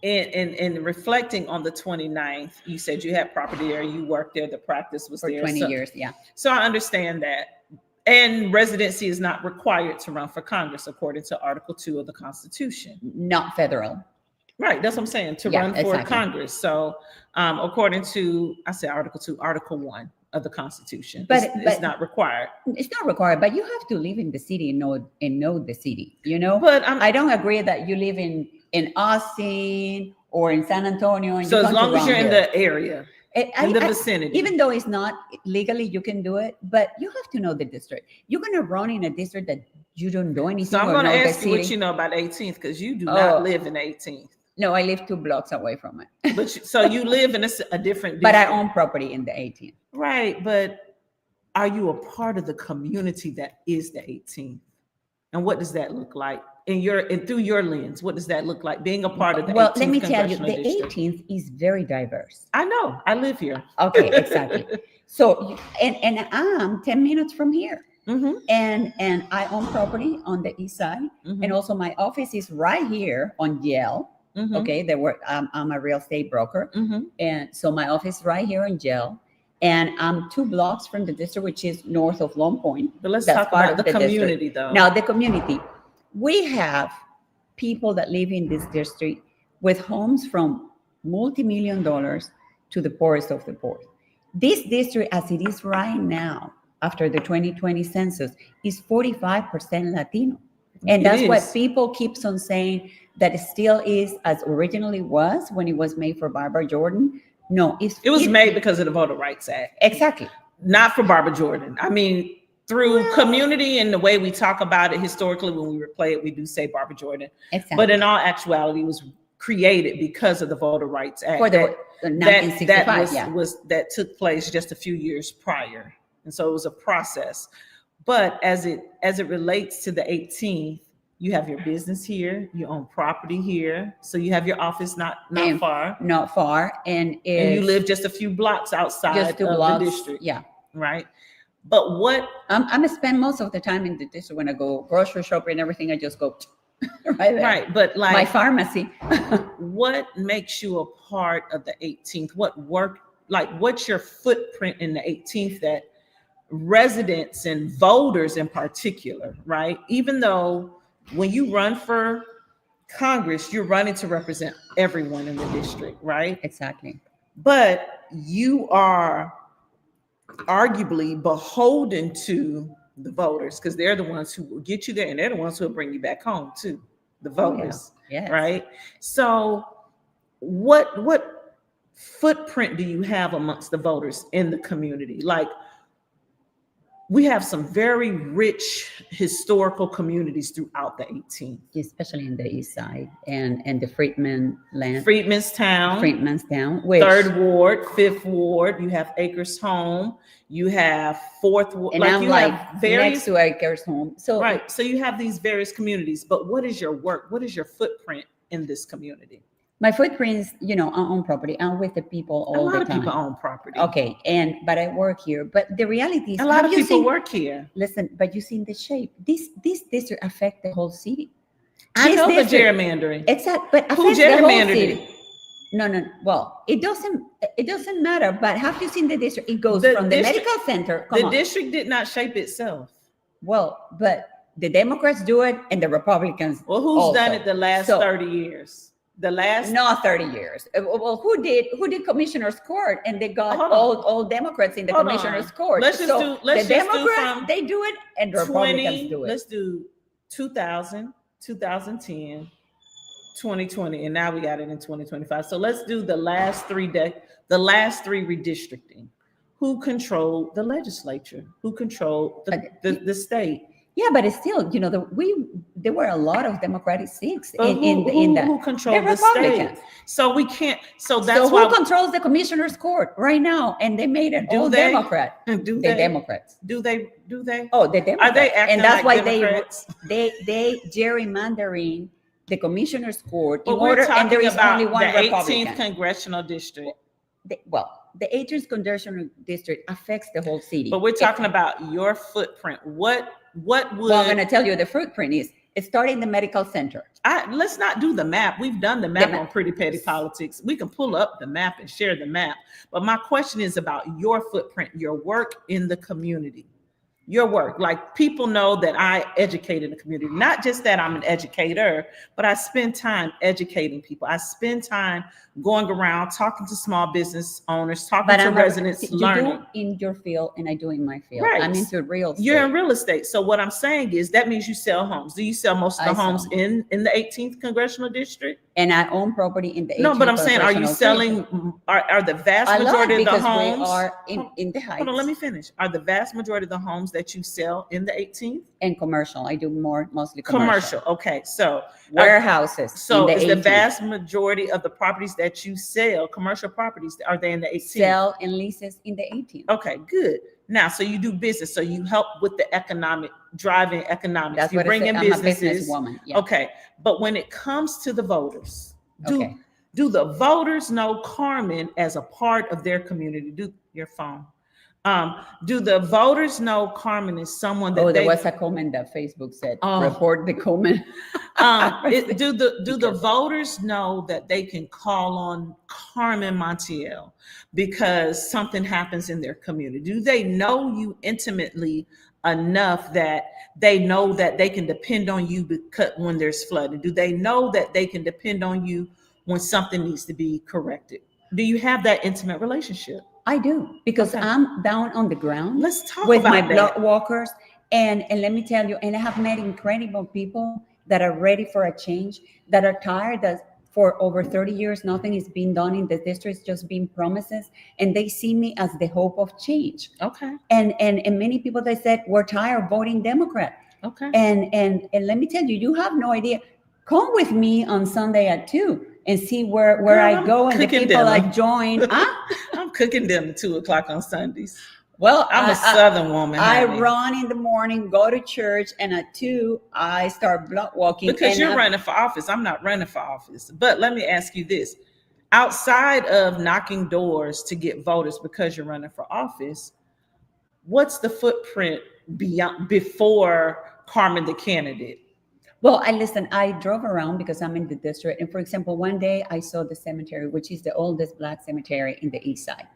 in reflecting on the 29th, you said you had property there, you worked there, the practice was for there. 20 years, yeah. So I understand that. And residency is not required to run for Congress according to Article 2 of the Constitution. Not federal. Right, that's what I'm saying, to run for Congress. So according to, I said Article 2, Article 1 of the Constitution, but it's not required. It's not required, but you have to live in the city and know the city, you know? But I don't agree that you live in Austin or in San Antonio. And so as long as you're in the area, in the vicinity. Even though it's not legally, you can do it, but you have to know the district. You're going to run in a district that you don't know anything. So I'm going to ask you what you know about 18th, because you do not live in 18th. No, I live 2 blocks away from it. But so you live in a different district. But I own property in the 18th. Right, but are you a part of the community that is the 18th? And what does that look like and through your lens, what does that look like? Being a part of the 18th Well, let me tell you, congressional the district. 18th is very diverse. I know. I live here. Okay, exactly. So, and I'm 10 minutes from here. Mm-hmm. And I own property on the east side, Mm-hmm. and also my office is right here on Yale. Mm-hmm. Okay, I'm a real estate broker, Mm-hmm. and so my office is right here on Yale, and I'm 2 blocks from the district, which is north of Long Point. But let's That's talk part about of the the district. community, though. Now, the community, we have people that live in this district with homes from multi-million dollars to the poorest of the poor. This district, as it is right now, after the 2020 census, is 45% Latino. And It that's what is. people keeps on saying, that it still is as originally was when it was made for Barbara Jordan. No, it was made because of the Voter Rights Act. Exactly. Not for Barbara Jordan. I mean, through community and the way we talk about it historically, when we replay it, we do say Barbara Jordan. Exactly. But in all actuality, it was created because of the Voter Rights Act. For the 1965, that took place just a few years prior. And so it was a process. But as it relates to the 18th, you have your business here, you own property here, so you have your office not far, and you live just a few blocks outside of the district, right? But what I'm spend most of the time in the district when I go grocery shopping and everything. I just go right there. Right, but like my pharmacy. What makes you a part of the 18th? What's your footprint in the 18th that residents and voters in particular, right? Even though when you run for Congress, you're running to represent everyone in the district, right? Exactly. But you are arguably beholden to the voters because they're the ones who will get you there, and they're the ones who will bring you back home too, the voters, right? So what footprint do you have amongst the voters in the community? Like, we have some very rich historical communities throughout the 18th, especially in the east side and the Freedmanstown, Third Ward, 5th Ward. You have Acres Home. You have 4th Ward, and I'm you like have various, next to Acres Home. So right. So you have these various communities. But what is your work? What is your footprint in this community? My footprint is, I own property. I'm with the people all the time. A lot of people own property. Okay, but I work here. But the reality is, a lot of people work here. Listen, but you see the shape. This district affect the whole city. I know the gerrymandering. Exactly, but who gerrymandered it? No. Well, it doesn't matter. But have you seen the district? It goes from the medical center. The district did not shape itself. Well, but the Democrats do it, and the Republicans. Well, who's done it the last 30 years? Not 30 years. Well, who did commissioner's court, and they got all Democrats in the commissioner's court. Let's just do they do it, and the Republicans do it. Let's do 2000, 2010, 2020, and now we got it in 2025. So let's do the last three redistricting. Who controlled the legislature? Who controlled the state? Yeah, but it's still, there were a lot of Democratic seats who controlled the state. So we can't. So that's who controls the commissioner's court right now? And they made it all Democrat. Democrats. Do they? Oh, the Democrats. Are they acting and that's like why Democrats? they gerrymandering the commissioner's court in order. And there is only one the Republican. 18th congressional district. The 18th congressional district affects the whole city. But we're talking about your footprint. What would? Well, I'm going to tell you the footprint is. It's starting the medical center. Let's not do the map. We've done the map on Pretty Petty Politics. We can pull up the map and share the map. But my question is about your footprint, your work in the community. Your work. Like, people know that I educate in the community. Not just that I'm an educator, but I spend time educating people. I spend time going around talking to small business owners, talking to residents, learning. You do in your field, and I do in my field. Right. I'm into real estate. You're in real estate. So what I'm saying is that means you sell homes. Do you sell most of the homes in the 18th congressional district? And I own property in the 18th. No, but I'm saying, are you selling? Are the vast majority of the homes? We are in the heights. Hold on, let me finish. Are the vast majority of the homes that you sell in the 18th? And commercial. I do mostly commercial. Okay, so warehouses. So is the vast majority of the properties that you sell, commercial properties, are they in the 18th? Sell and leases in the 18th. Okay, good. Now, so you do business, so you help with the economic, driving economics. That's You what I bring say. in I'm a businesses. businesswoman. Yeah. Okay, but when it comes to the voters, do Okay. do the voters know Carmen as a part of their community? Do your phone? Do the voters know Carmen is someone that Oh, there they? was a comment that Facebook said, Oh, report the comment. do the voters know that they can call on Carmen Montiel because something happens in their community? Do they know you intimately enough that they know that they can depend on you because when there's flooding? Do they know that they can depend on you when something needs to be corrected? Do you have that intimate relationship? I do, because Okay. I'm down on the ground Let's talk with my about block that. walkers. And let me tell you, and I have met incredible people that are ready for a change, that are tired that for over 30 years nothing is being done in the district, it's just been promises, and they see me as the hope of change. Okay. And many people, they said, we're tired of voting Democrat. Okay. And let me tell you, you have no idea. Come with me on Sunday at 2 and see where Girl, I I'm go and the cooking people I dinner. join. I'm cooking dinner 2 o'clock on Sundays. Well, I'm a Southern woman, I honey. run in the morning, go to church, and at 2 I start block walking. Because and you're running for office. I'm not running for office. But let me ask you this. Outside of knocking doors to get voters because you're running for office, what's the footprint beyond before Carmen the candidate? Well, I drove around because I'm in the district. And for example, one day I saw the cemetery, which is the oldest Black cemetery in the East Side.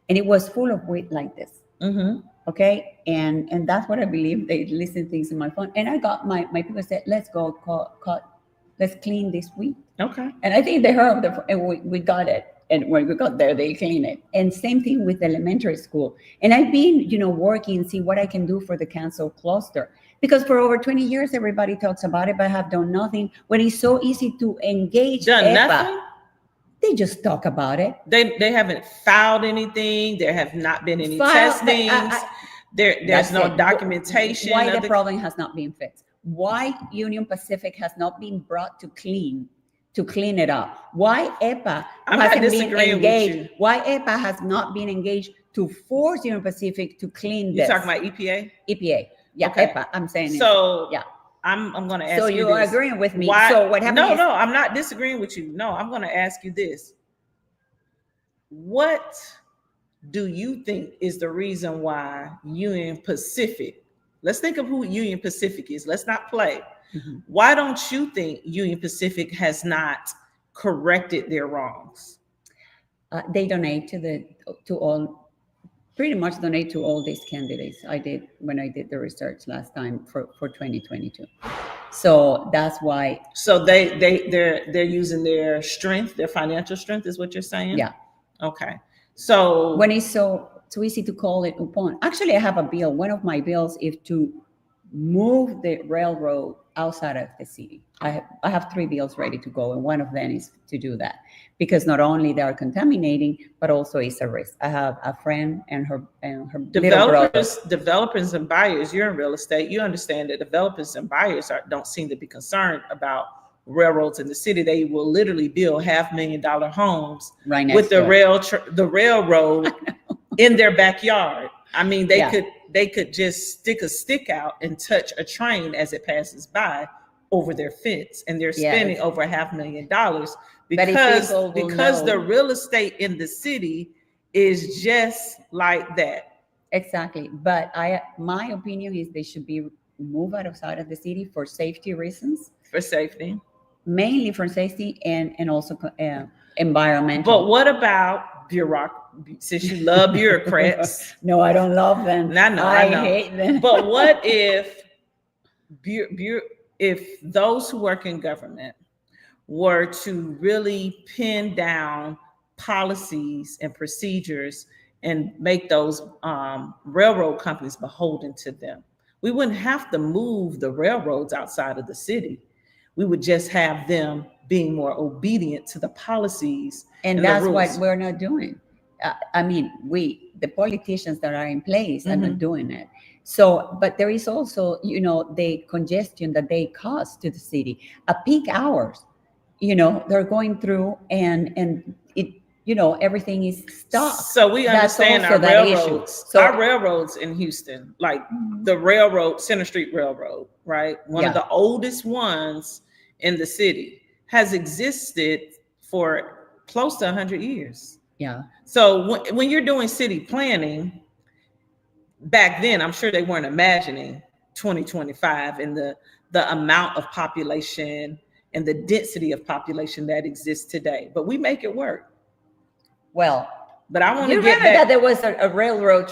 And it was full of wheat like this. Mm-hmm. Okay. And that's what I believe. They listen things in my phone. And I got my people said, let's go let's clean this wheat. Okay. And I think they heard and we got it. And when we got there, they clean it. And same thing with elementary school. And I've been, working, see what I can do for the council cluster. Because for over 20 years, everybody talks about it, but I have done nothing. When it's so easy to engage Done EPA, nothing? they just talk about it. They haven't filed anything. There have not been any testings. There's no documentation. Why the problem has not been fixed? Why Union Pacific has not been brought to clean it up? Why EPA hasn't been engaged? Why EPA has not been engaged to force Union Pacific to clean this? You're talking about EPA? EPA. Yeah, okay. EPA. I'm saying so. Yeah. I'm going to ask you. So you're agreeing with me. Why? So what happened? No, I'm not disagreeing with you. No, I'm going to ask you this. What do you think is the reason why Union Pacific? Let's think of who Union Pacific is. Let's not play. Mm-hmm. Why don't you think Union Pacific has not corrected their wrongs? They donate pretty much donate to all these candidates. I did when I did the research last time for 2022. So that's why. So they're using their strength, their financial strength, is what you're saying? Yeah. Okay. So when it's so easy to call it upon. Actually, I have a bill. One of my bills is to move the railroad outside of the city. I have 3 bills ready to go, and one of them is to do that, because not only they are contaminating, but also it's a risk. I have a friend and her developers and buyers. You're in real estate. You understand that developers and buyers don't seem to be concerned about railroads in the city. They will literally build $500,000 homes right with the railroad in their backyard. I mean, they could just stick a stick out and touch a train as it passes by over their fence, and they're spending over $500,000 because the real estate in the city is just like that. Exactly. But my opinion is they should be moved outside of the city for safety reasons. For safety. Mainly for safety and also environmental. But what about bureaucracy? Since you love bureaucrats. No, I don't love them. I know. I hate them. But what if those who work in government were to really pin down policies and procedures and make those railroad companies beholden to them? We wouldn't have to move the railroads outside of the city. We would just have them being more obedient to the policies. And that's what we're not doing. I mean, the politicians that are in place are not doing it. So, but there is also, the congestion that they cause to the city at peak hours. They're going through and everything is stock. So we That's understand also our that issue. railroads. So Our railroads in Houston, like the railroad, Center Street Railroad, right? One of Yeah. the oldest ones in the city, has existed for close to 100 years. yeah, So when you're doing city planning, back then, I'm sure they weren't imagining 2025 and the amount of population and the density of population that exists today. But we make it work. well, But I want you to get remember that back. there was a railroad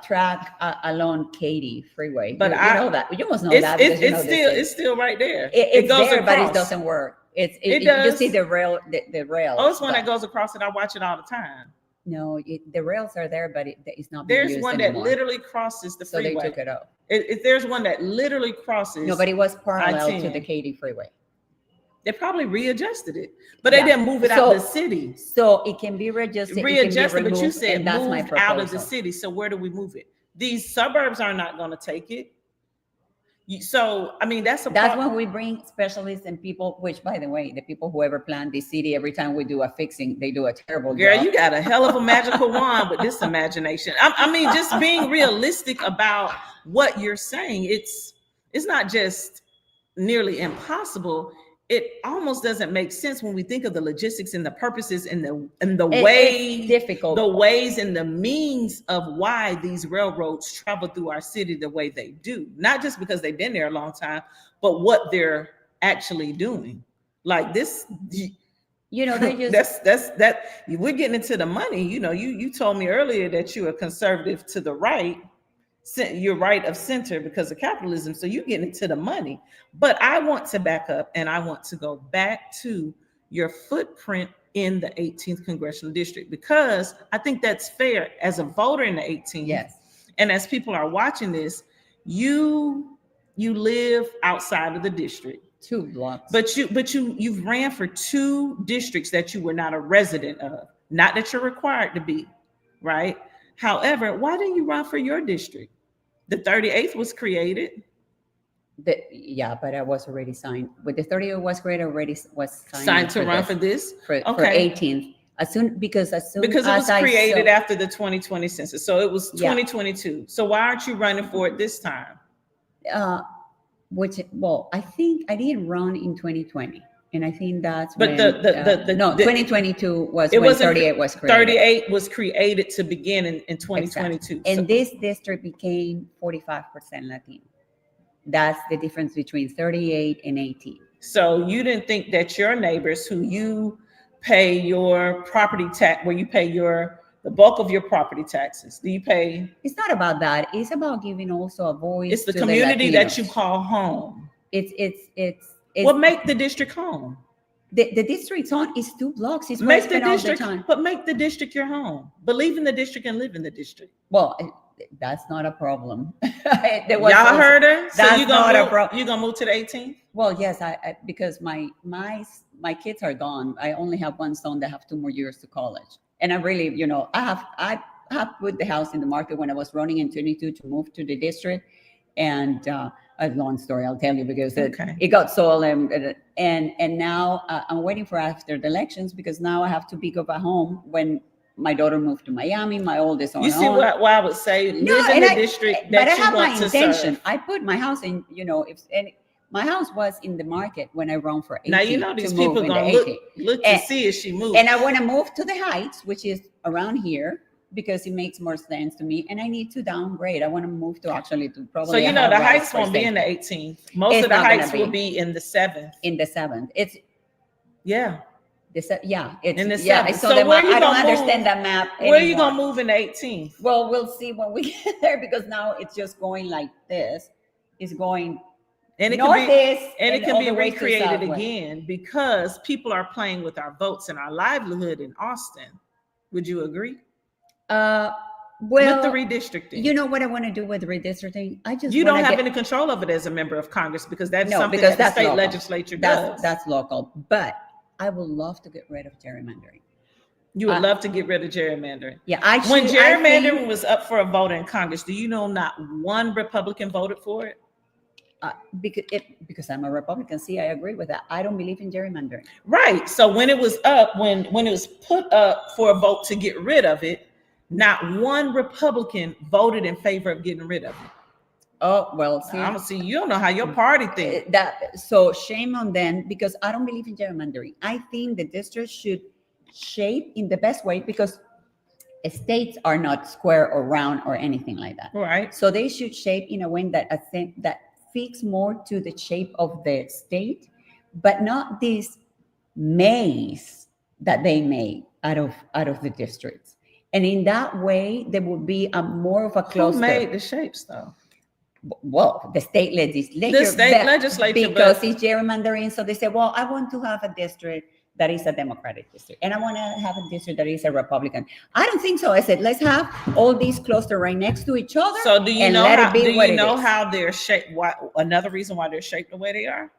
track along Katy Freeway. But you know that. You must know that because you know this. It's still right there. It's goes there, but it across. doesn't work. It You does. see the rail. Oh, it's one that goes across it. I watch it all the time. No, the rails are there, but it's not. There's used one anymore. that literally crosses the freeway. So they took it off. There's one that literally crosses. No, but it was parallel I-10. to the Katy Freeway. They probably readjusted it, but they didn't move it out of the city. So it can be readjusted. Readjusted, but you said that's moved out of the city. So where do we move it? These suburbs are not going to take it. So I mean, that's when we bring specialists and people. Which, by the way, the people who ever plan this city, every time we do a fixing, they do a terrible job. Girl, you got a hell of a magical wand with this imagination. I mean, just being realistic about what you're saying. It's not just nearly impossible. It almost doesn't make sense when we think of the logistics and the purposes and the ways, difficult, the ways and the means of why these railroads travel through our city the way they do. Not just because they've been there a long time, but what they're actually doing. Like this, they just that we're getting into the money. You told me earlier that you're a conservative to the right. You're right of center because of capitalism. So you're getting into the money. But I want to back up and I want to go back to your footprint in the 18th congressional district, because I think that's fair as a voter in the 18th. Yes. And as people are watching this, you live outside of the district. 2 blocks. But you've ran for 2 districts that you were not a resident of. Not that you're required to be, right? However, why didn't you run for your district? The 38th was created. But I was already signed. But the 38th was created, already was signed to run for this? For 18th. Because it was created after the 2020 census. So it was 2022. Yeah. So why aren't you running for it this time? I think I didn't run in 2020. And I think that's but when 2022 was when 38 was created. 38 was created to begin in 2022. Exactly. And this district became 45% Latino. That's the difference between 38 and 18. So you didn't think that your neighbors who you pay your property tax, where you pay the bulk of your property taxes, do you pay? It's not about that. It's about giving also a voice. It's the community that you call home. It's what make the district home? The district's home is 2 blocks. It's make the district, but make the district your home. Believe in the district and live in the district. Well, that's not a problem. Y'all heard her. So you gonna move to the 18th? Well, yes, I because my kids are gone. I only have one son that have 2 more years to college, and I really, I have put the house in the market when I was running in 22 to move to the district, and a long story I'll tell you because it got sold, and now I'm waiting for after the elections because now I have to pick up a home when my daughter moved to Miami. My oldest on. You see what I would say? Live in the district that you want to serve. I put my house in. My house was in the market when I run for 18. Now these people gonna look to see if she moves. And I want to move to the Heights, which is around here, because it makes more sense to me. And I need to downgrade. I want to move to probably. So the Heights won't be in the 18th. Most of the Heights will be in the 7th. In the 7th, it's it's in the 7th. Yeah, I saw the map. I don't understand that map anymore. Where are you gonna move in the 18th? Well, we'll see when we get there because now it's just going like this. It's going. And it can be recreated again because people are playing with our votes and our livelihood in Austin. Would you agree? Well, with the redistricting. You know what I want to do with redistricting? You don't have any control of it as a member of Congress because that's something that the state legislature does. That's local. But I would love to get rid of gerrymandering. You would love to get rid of gerrymandering. Yeah, when gerrymandering was up for a vote in Congress, do you know not one Republican voted for it? Because I'm a Republican. See, I agree with that. I don't believe in gerrymandering. Right. So when it was up, when it was put up for a vote to get rid of it, not one Republican voted in favor of getting rid of it. Oh, well, see, I'm gonna see. You don't know how your party thinks. So shame on them, because I don't believe in gerrymandering. I think the districts should shape in the best way, because states are not square or round or anything like that. Right. So they should shape in a way that fits more to the shape of the state, but not this maze that they made out of the districts. And in that way, there would be a more of a cluster. Who made the shapes, though? Well, the state legislature. The state legislature, because it's gerrymandering. So they say, well, I want to have a district that is a Democratic district, and I want to have a district that is a Republican. I don't think so. I said, let's have all these clusters right next to each other. So do you know how they're shaped? Why, another reason why they're shaped the way they are?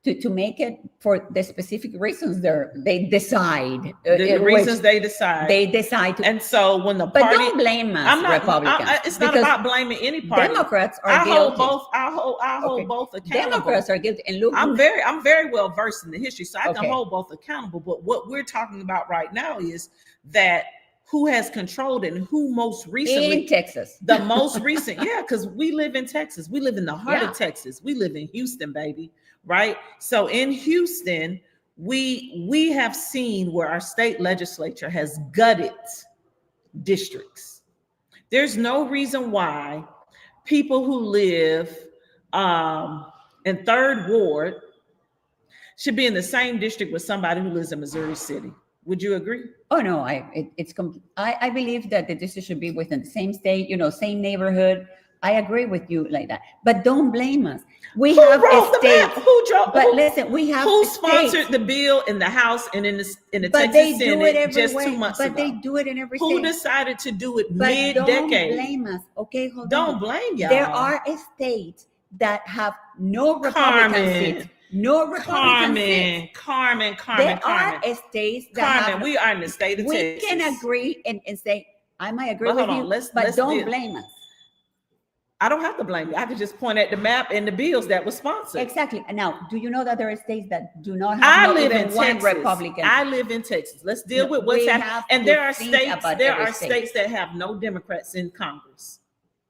To make it for the specific reasons they decide. The reasons they decide. They decide to. And so when the but party, don't blame us, Republicans. It's not about blaming any party. Democrats are guilty. I hold both accountable. Democrats are guilty. And look, I'm very well versed in the history, so I can hold both accountable. But what we're talking about right now is that who has controlled it and who most recently in Texas. The most recent, because we live in Texas. We live in the heart of Texas. We live in Houston, baby. Right. So in Houston, we have seen where our state legislature has gutted districts. There's no reason why people who live in Third Ward should be in the same district with somebody who lives in Missouri City. Would you agree? Oh no, I believe that the district should be within the same state, same neighborhood. I agree with you like that, but don't blame us. We have a state. Listen, we have. Who sponsored the bill in the House and in the Texas Senate just 2 months ago? But they do it in every state. Who decided to do it mid-decade? Don't blame us. Okay, hold on. Don't blame y'all. There are states that have no Republican seats. No Republican seats. Carmen. There are states that have. We are in the state of Texas. We can agree and say, I might agree with you, but don't blame us. I don't have to blame you. I could just point at the map and the bills that were sponsored. Exactly. Now, do you know that there are states that do not have one Republican? I live in Texas. Let's deal with what's happening. And there are states that have no Democrats in Congress.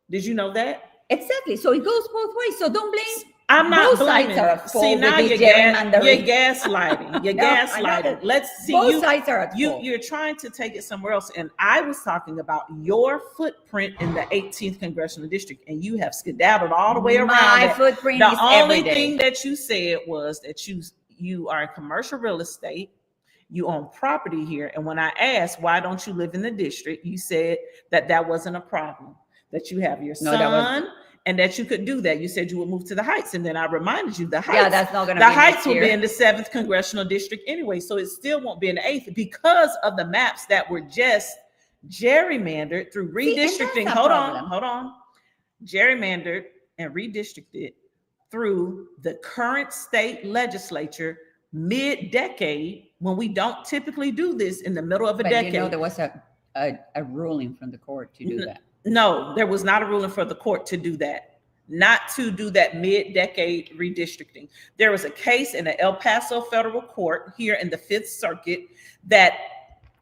Did you know that? Exactly. So it goes both ways. So don't blame. I'm not blaming. See, now you're gaslighting. You're gaslighting. Let's see. Both sides are at fault. You're trying to take it somewhere else. And I was talking about your footprint in the 18th congressional district, and you have skedaddled all the way around. My footprint is every day. The only thing that you said was that you are in commercial real estate. You own property here. And when I asked, why don't you live in the district? You said that wasn't a problem, that you have your son. And that you could do that. You said you would move to the Heights. And then I reminded you the Heights. Yeah, that's not going to be the Heights will be in the 7th congressional district anyway. So it still won't be in the 8th because of the maps that were just gerrymandered through redistricting. Hold on. Gerrymandered and redistricted through the current state legislature mid-decade, when we don't typically do this in the middle of a decade. There was a ruling from the court to do that. No, there was not a ruling for the court to do that, not to do that mid-decade redistricting. There was a case in the El Paso federal court here in the 5th Circuit that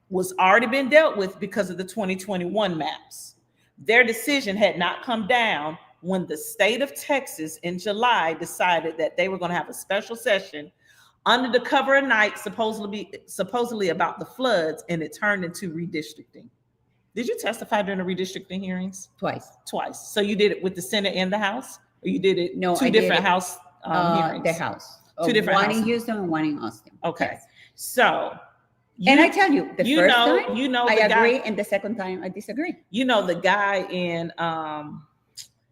was already been dealt with because of the 2021 maps. Their decision had not come down when the state of Texas in July decided that they were going to have a special session under the cover of night, supposedly about the floods, and it turned into redistricting. Did you testify during the redistricting hearings? Twice. So you did it with the Senate and the House? Or you did it two different House hearings? The House. Two different One in Houston and one in Austin. Okay. Yes. So. And I tell you, the first time I agree, guy, and the second time I disagree. You know the guy in,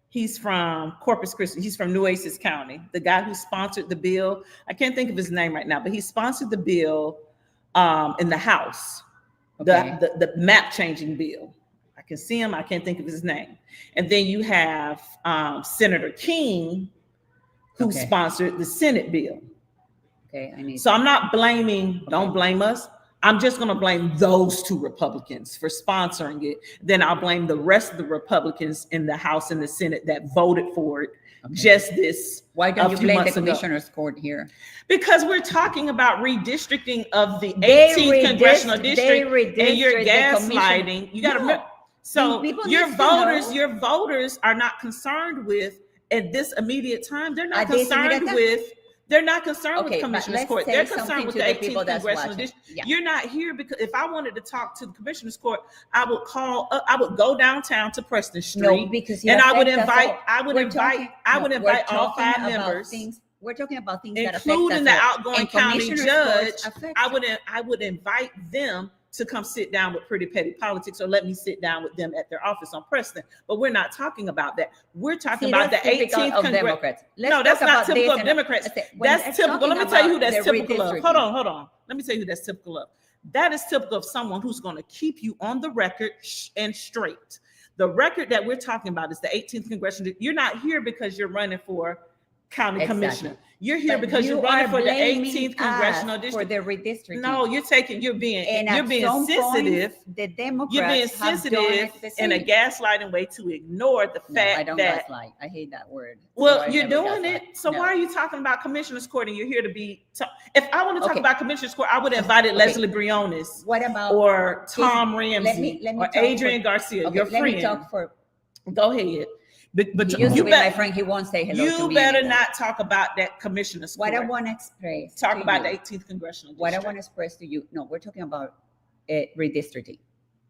he's from Corpus Christi. He's from Nueces County. The guy who sponsored the bill. I can't think of his name right now, but he sponsored the bill in the House. Okay. The map changing bill. I can see him. I can't think of his name. And then you have Senator King, who sponsored the Senate bill. Okay, so I'm not blaming. Don't blame us. I'm just going to blame those two Republicans for sponsoring it. Then I'll blame the rest of the Republicans in the House and the Senate that voted for it just this. Why don't a you few blame the months ago. commissioner's court here? Because we're talking about redistricting of the They 18th congressional district, redistrict and you're the gaslighting. You got to No. remember. So People your need to know. voters are not concerned with at this immediate time. They're not At this concerned immediate time. with. They're not concerned Okay, with but commissioner's let's court. say They're something concerned with to the the 18th people that's congressional watching. district. Yeah. You're not here because if I wanted to talk to the commissioner's court, I would call. I would go downtown to Preston Street. No, because you and I would affect us invite. all. I would We're invite. talking- I no, would we're invite all talking 5 about members. We're talking about things that affect including us the all. outgoing And county commissioners' judge. courts affect I would invite them to come sit down with Pretty Petty Politics, or let me sit down with them at their office on Preston. But we're not talking about that. We're talking about the 18th of Congress. Democrats. Let's No, that's talk not about typical this of Democrats. when That's they're typical. Let me talking tell you who about that's the typical of. redistricting. Hold on. Let me tell you who that's typical of. That is typical of someone who's going to keep you on the record and straight. The record that we're talking about is the 18th Congressional. You're not here because you're running for county commissioner. You're here because you're running for the 18th congressional district. For the redistricting. No, you're being sensitive. The Democrats You're being sensitive in a gaslighting way to ignore the fact I don't that gaslight. I hate that word. Well, So you're doing gaslight. it. So No. why are you talking about commissioner's court and you're here to be? If I want to talk Okay. about commissioner's court, I would have invited Leslie Briones What about or Tom Ramsey let me or talk Adrian Garcia. Okay, Your let friend. me talk for. Go ahead. But He used to you be my better friend. He won't say hello to you me better anymore. not talk about that commissioner's court. What I want to express. Talk to about you, the 18th congressional district. What I want to express to you. No, we're talking about redistricting.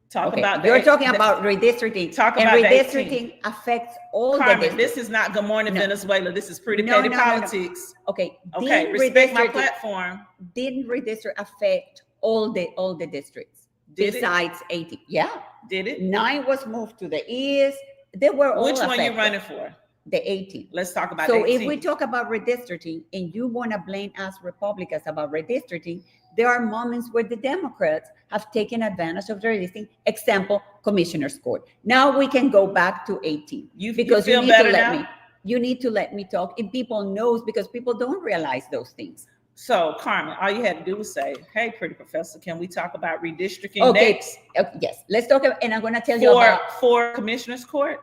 Talk Okay, about you're talking about redistricting. Talk and about the redistricting affects all Carmen, the districts. this is not Good Morning No. Venezuela. This is Pretty No, Petty no, no, no. Politics. Okay. Okay, Didn't respect my redistricting- platform. Didn't redistrict affect all the districts Did it? besides 80? Yeah. Did it? 9 was moved to the east. They were all Which one affected. you running for? The 18. Let's talk about So the 18th. if we talk about redistricting and you want to blame us Republicans about redistricting, there are moments where the Democrats have taken advantage of the redistricting. Example, commissioner's court. Now we can go back to 18 because feel you need better to let now? me. You need to let me talk, and people knows because people don't realize those things. So, Carmen, all you had to do was say, "Hey, pretty professor, can we talk about redistricting Okay. next Yes, let's talk about, and I'm going to tell you for commissioner's court?"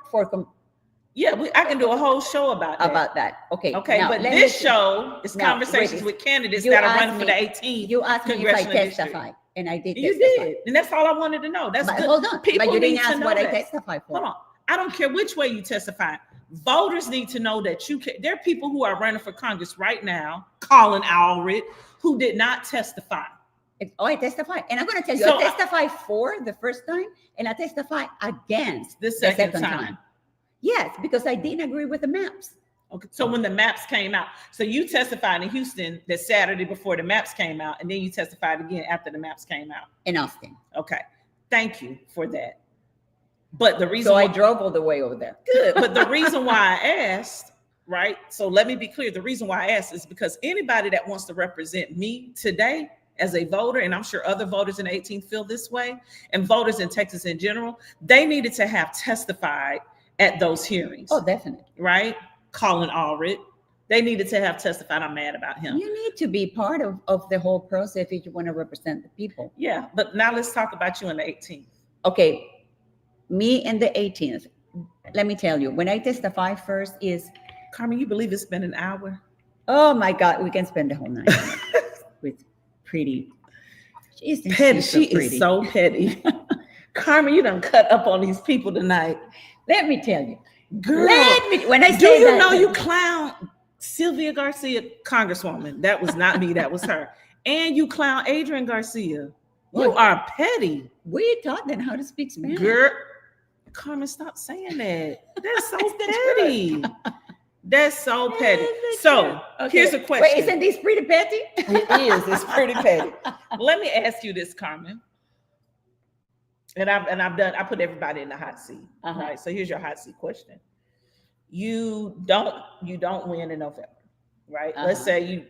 Yeah, I can do a whole show about that. Okay. Okay, now, but let this me- show is now, conversations wait, with candidates you that are asked running for me- the 18th. You asked me if I congressional district. testified, and I did. You testify. did, and that's all I wanted to know. That's But good. hold on, People but you need didn't to ask know what I that. testified for. Hold on. I don't care which way you testify. Voters need to know that you can. There are people who are running for Congress right now, Colin Allred, who did not testify. I testified, and I'm going to tell you, So I testified for the first time, and I testified against The second time. Yes, because I didn't agree with the maps. Okay. So when the maps came out, so you testified in Houston that Saturday before the maps came out, and then you testified again after the maps came out. In Austin. Okay. Thank you for that. But the reason So I drove all the way over there. good. But the reason why I asked, right? So let me be clear. The reason why I asked is because anybody that wants to represent me today as a voter, and I'm sure other voters in the 18th feel this way, and voters in Texas in general, they needed to have testified at those hearings. Oh, definitely. Right? Colin Allred. They needed to have testified. I'm mad about him. You need to be part of the whole process if you want to represent the people. Yeah, but now let's talk about you in the 18th. Okay, me and the 18th. Let me tell you, when I testify first is, Carmen, you believe it's been an hour? oh my God, we can spend the whole night with Pretty. She's Petty. so She pretty. is so petty. Carmen, you done cut up on these people tonight. Let me tell you. Girl, When I do say you that, know you clown Sylvia Garcia, Congresswoman? That was not me, that was her. And you clown Adrian Garcia. You What? are petty. we taught them how to speak Spanish. Girl, Carmen, stop saying that. That's so petty. That's so petty. So Okay. here's a question. Wait, isn't this pretty petty? It is. It's pretty petty. Let me ask you this, Carmen. And I put everybody in the hot seat. Uh-huh. Right. So here's your hot seat question. You don't win in November, right? Let's say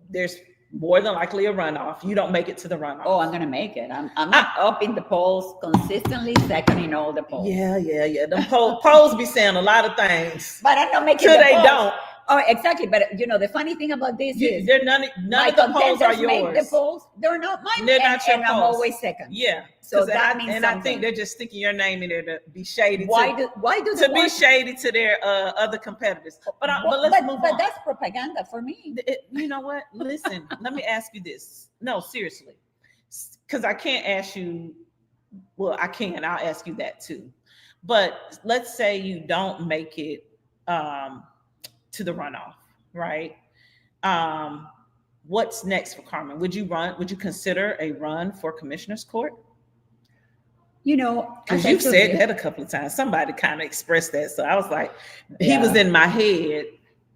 there's more than likely a runoff. You don't make it to the runoff. Oh, I'm gonna make it. I'm up in the polls consistently, second in all the polls. Yeah. The polls be saying a lot of things. But I'm not making Till the they polls. don't. Oh, exactly. But the funny thing about this is none my of the polls are contenders make yours. the polls. They're not mine. They're not your and I'm polls. always second. Yeah. So that means I think they're just sticking your name in there to be shady. Why do be shady to their other competitors? But let's move on. But that's propaganda for me. You know what? Listen, let me ask you this. No, seriously, because I can't ask you. Well, I can. I'll ask you that too. But let's say you don't make it to the runoff, right? What's next for Carmen? Would you run? Would you consider a run for commissioner's court? Because you've said that a couple of times. Somebody kind of expressed that, so I was like, he was in my head.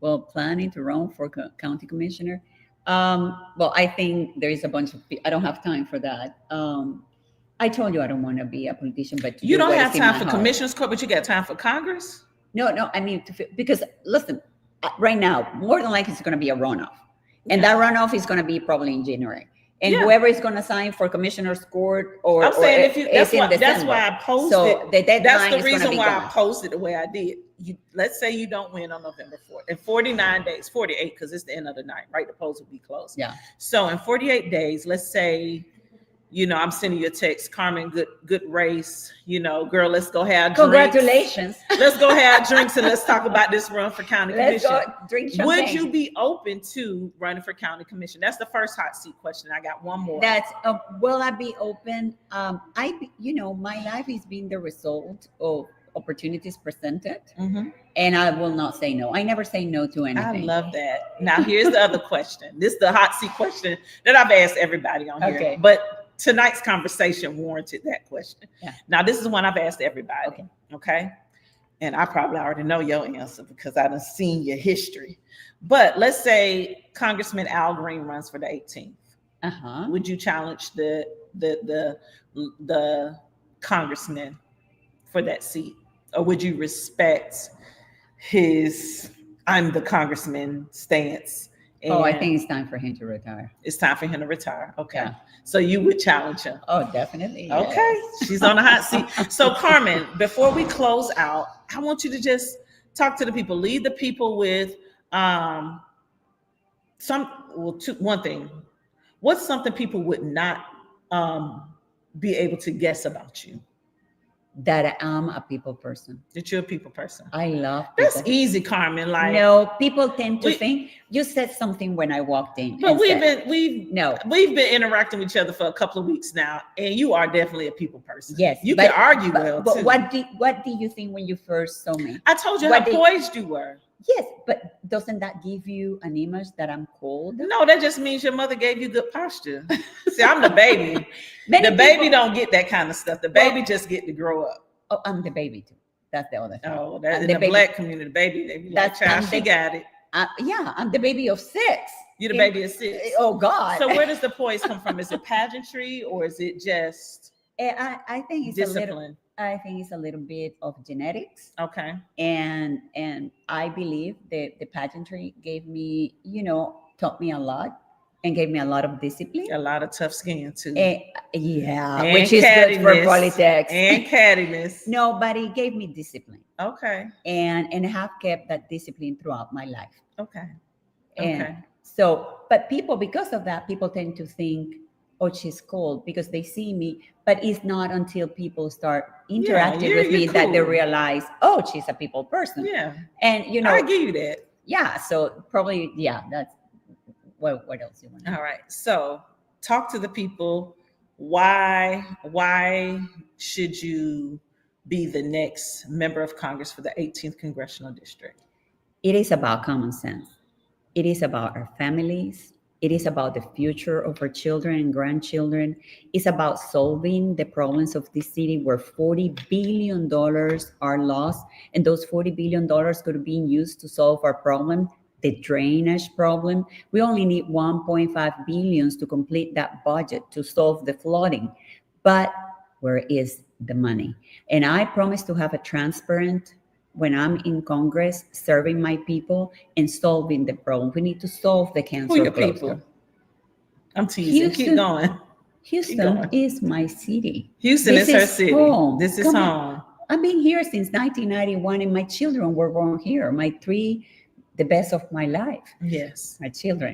Well, planning to run for county commissioner. Well, I think there is a bunch of people. I don't have time for that. I told you I don't want to be a politician, but you don't have time for commissioner's court, but you got time for Congress. No. I mean, because listen, right now, more than likely it's going to be a runoff, and that runoff is going to be probably in January. And whoever is going to sign for commissioner's court, I'm saying that's why I posted. So the deadline that's the reason why I posted the way I did. Let's say you don't win on November 4th. In 49 days, 48, because it's the end of the night, right? The polls will be closed. Yeah. So in 48 days, let's say, I'm sending you a text, Carmen, good race, girl, let's go have drinks. Congratulations. Let's go have drinks and let's talk about this run for county commission. Let's go drink champagne. Would you be open to running for county commission? That's the first hot seat question. I got one more. That's will I be open? My life is being the result of opportunities presented, and I will not say no. I never say no to anything. I love that. Now here's the other question. This is the hot seat question that I've asked everybody on here. Okay. But tonight's conversation warranted that question. Yeah. Now, this is one I've asked everybody. Okay. And I probably already know your answer because I done seen your history. But let's say Congressman Al Green runs for the 18th. Would you challenge the congressman for that seat? Or would you respect his I'm the congressman stance? I think it's time for him to retire. It's time for him to retire. Okay. Yeah. So you would challenge him? Oh, definitely. Okay. Yes. She's on the hot seat. So Carmen, before we close out, I want you to just talk to the people, lead the people with one thing. What's something people would not be able to guess about you? That I'm a people person. That you're a people person. I love people. That's easy, Carmen. Like, no, people tend to think you said something when I walked in. But we've been interacting with each other for a couple of weeks now, and you are definitely a people person. Yes, you can argue but too. What did you think when you first saw me? I told you how poised you were. Yes, but doesn't that give you an image that I'm cold? No, that just means your mother gave you good posture. See, I'm the baby. The baby don't get that kind of stuff. The baby just get to grow up. Oh, I'm the baby too. That's the other thing. Oh, that's in the Black community, the baby. They be like, child, she got it. I'm the baby of 6. You're the baby of 6. Oh God. So where does the poise come from? Is it pageantry or is it just I think it's discipline? I think it's a little bit of genetics. Okay. And I believe that the pageantry gave me, taught me a lot and gave me a lot of discipline. A lot of tough skin too. And which is good for politics. And cattiness. No, but it gave me discipline. Okay. And have kept that discipline throughout my life. Okay. And so, but people, because of that, people tend to think, oh, she's cold because they see me. But it's not until people start interacting with me that they realize, oh, she's a people person. Yeah. And, I give you that. Yeah. So probably, that's what else you want to know? All right. So talk to the people. Why should you be the next member of Congress for the 18th Congressional District? It is about common sense. It is about our families. It is about the future of our children and grandchildren. It's about solving the problems of this city where $40 billion are lost. And those $40 billion could have been used to solve our problem, the drainage problem. We only need 1.5 billion to complete that budget to solve the flooding. But where is the money? And I promise to have a transparent when I'm in Congress, serving my people and solving the problem. We need to solve the cancer. Who your people? I'm teasing. Keep going. Houston is my city. Houston is her city. Home. This is home. I've been here since 1991, and my children were born here. The the best of my life, Yes. my children.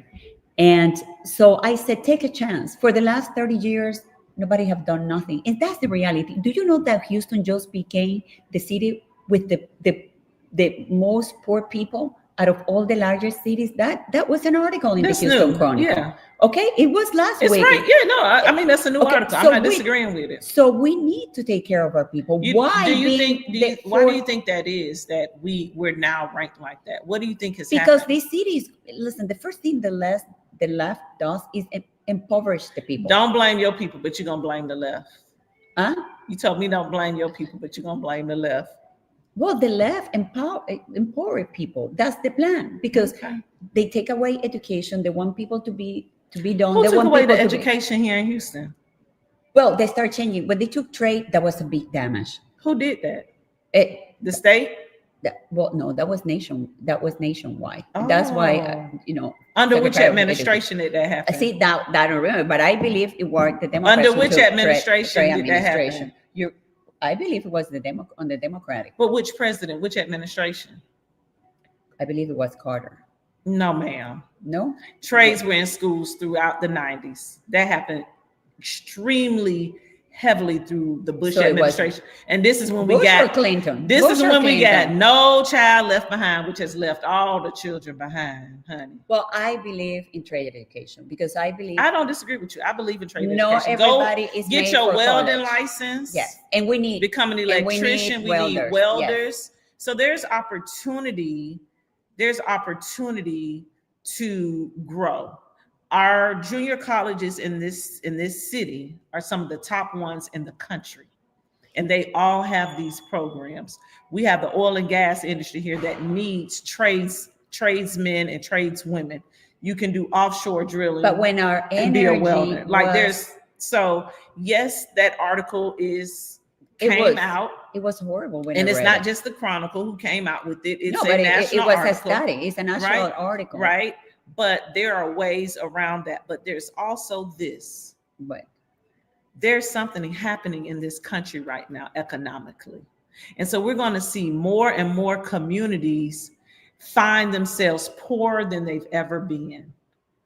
And so I said, take a chance. For the last 30 years, nobody have done nothing. And that's the reality. Do you know that Houston just became the city with the most poor people out of all the larger cities? That was an article in That's the Houston new. Chronicle. Yeah. Okay, it was last It's week. right. Yeah, no, I mean, that's a new Okay, article. so I'm not disagreeing with it. So we need to take care of our people. Why do you being think? the Why do you fourth- think that is? That we're now ranked like that? What do you think has because happened? these cities, listen, the first thing the left does is impoverish the people. Don't blame your people, but you're gonna blame the left. Huh? You told me don't blame your people, but you're gonna blame the left. Well, the left empower people. That's the plan, because Okay. they take away education. They want people to be done. Who They took want away the people to be- education here in Houston? well, they start changing. When they took trade, that was a big damage. Who did that? It, The state? well, no, that was nationwide. That's why, Under which Secretary of administration did that I happen? see that I don't remember, but I believe it was the Democrats. Under who which took administration trade did that happen? administration. I believe it was on the Democratic. But which president? Which administration? I believe it was Carter. No, ma'am. No? Trades were in schools throughout the 90s. That happened extremely heavily through the Bush So it was administration. And this is when we Bush or got Clinton. This Bush is or when we got Clinton? No Child Left Behind, which has left all the children behind, honey. Well, I believe in trade education because I believe I don't disagree with you. I believe in trade no education. everybody is Get made your for welding college. license. Yes, and we need Become an and we need electrician. We need welders. welders. So there's opportunity. There's opportunity to grow. Our junior colleges in this city are some of the top ones in the country, and they all have these programs. We have the oil and gas industry here that needs tradesmen and tradeswomen. You can do offshore drilling, But when our and be a energy welder. Like was- there's so yes, that article came out. It was horrible when And I it's read not it. just the Chronicle who came out with it. It's No, a but it national was a article, study. It's a national right? article. Right. But there are ways around that. But there's also this. But There's something happening in this country right now economically. And so we're going to see more and more communities find themselves poorer than they've ever been.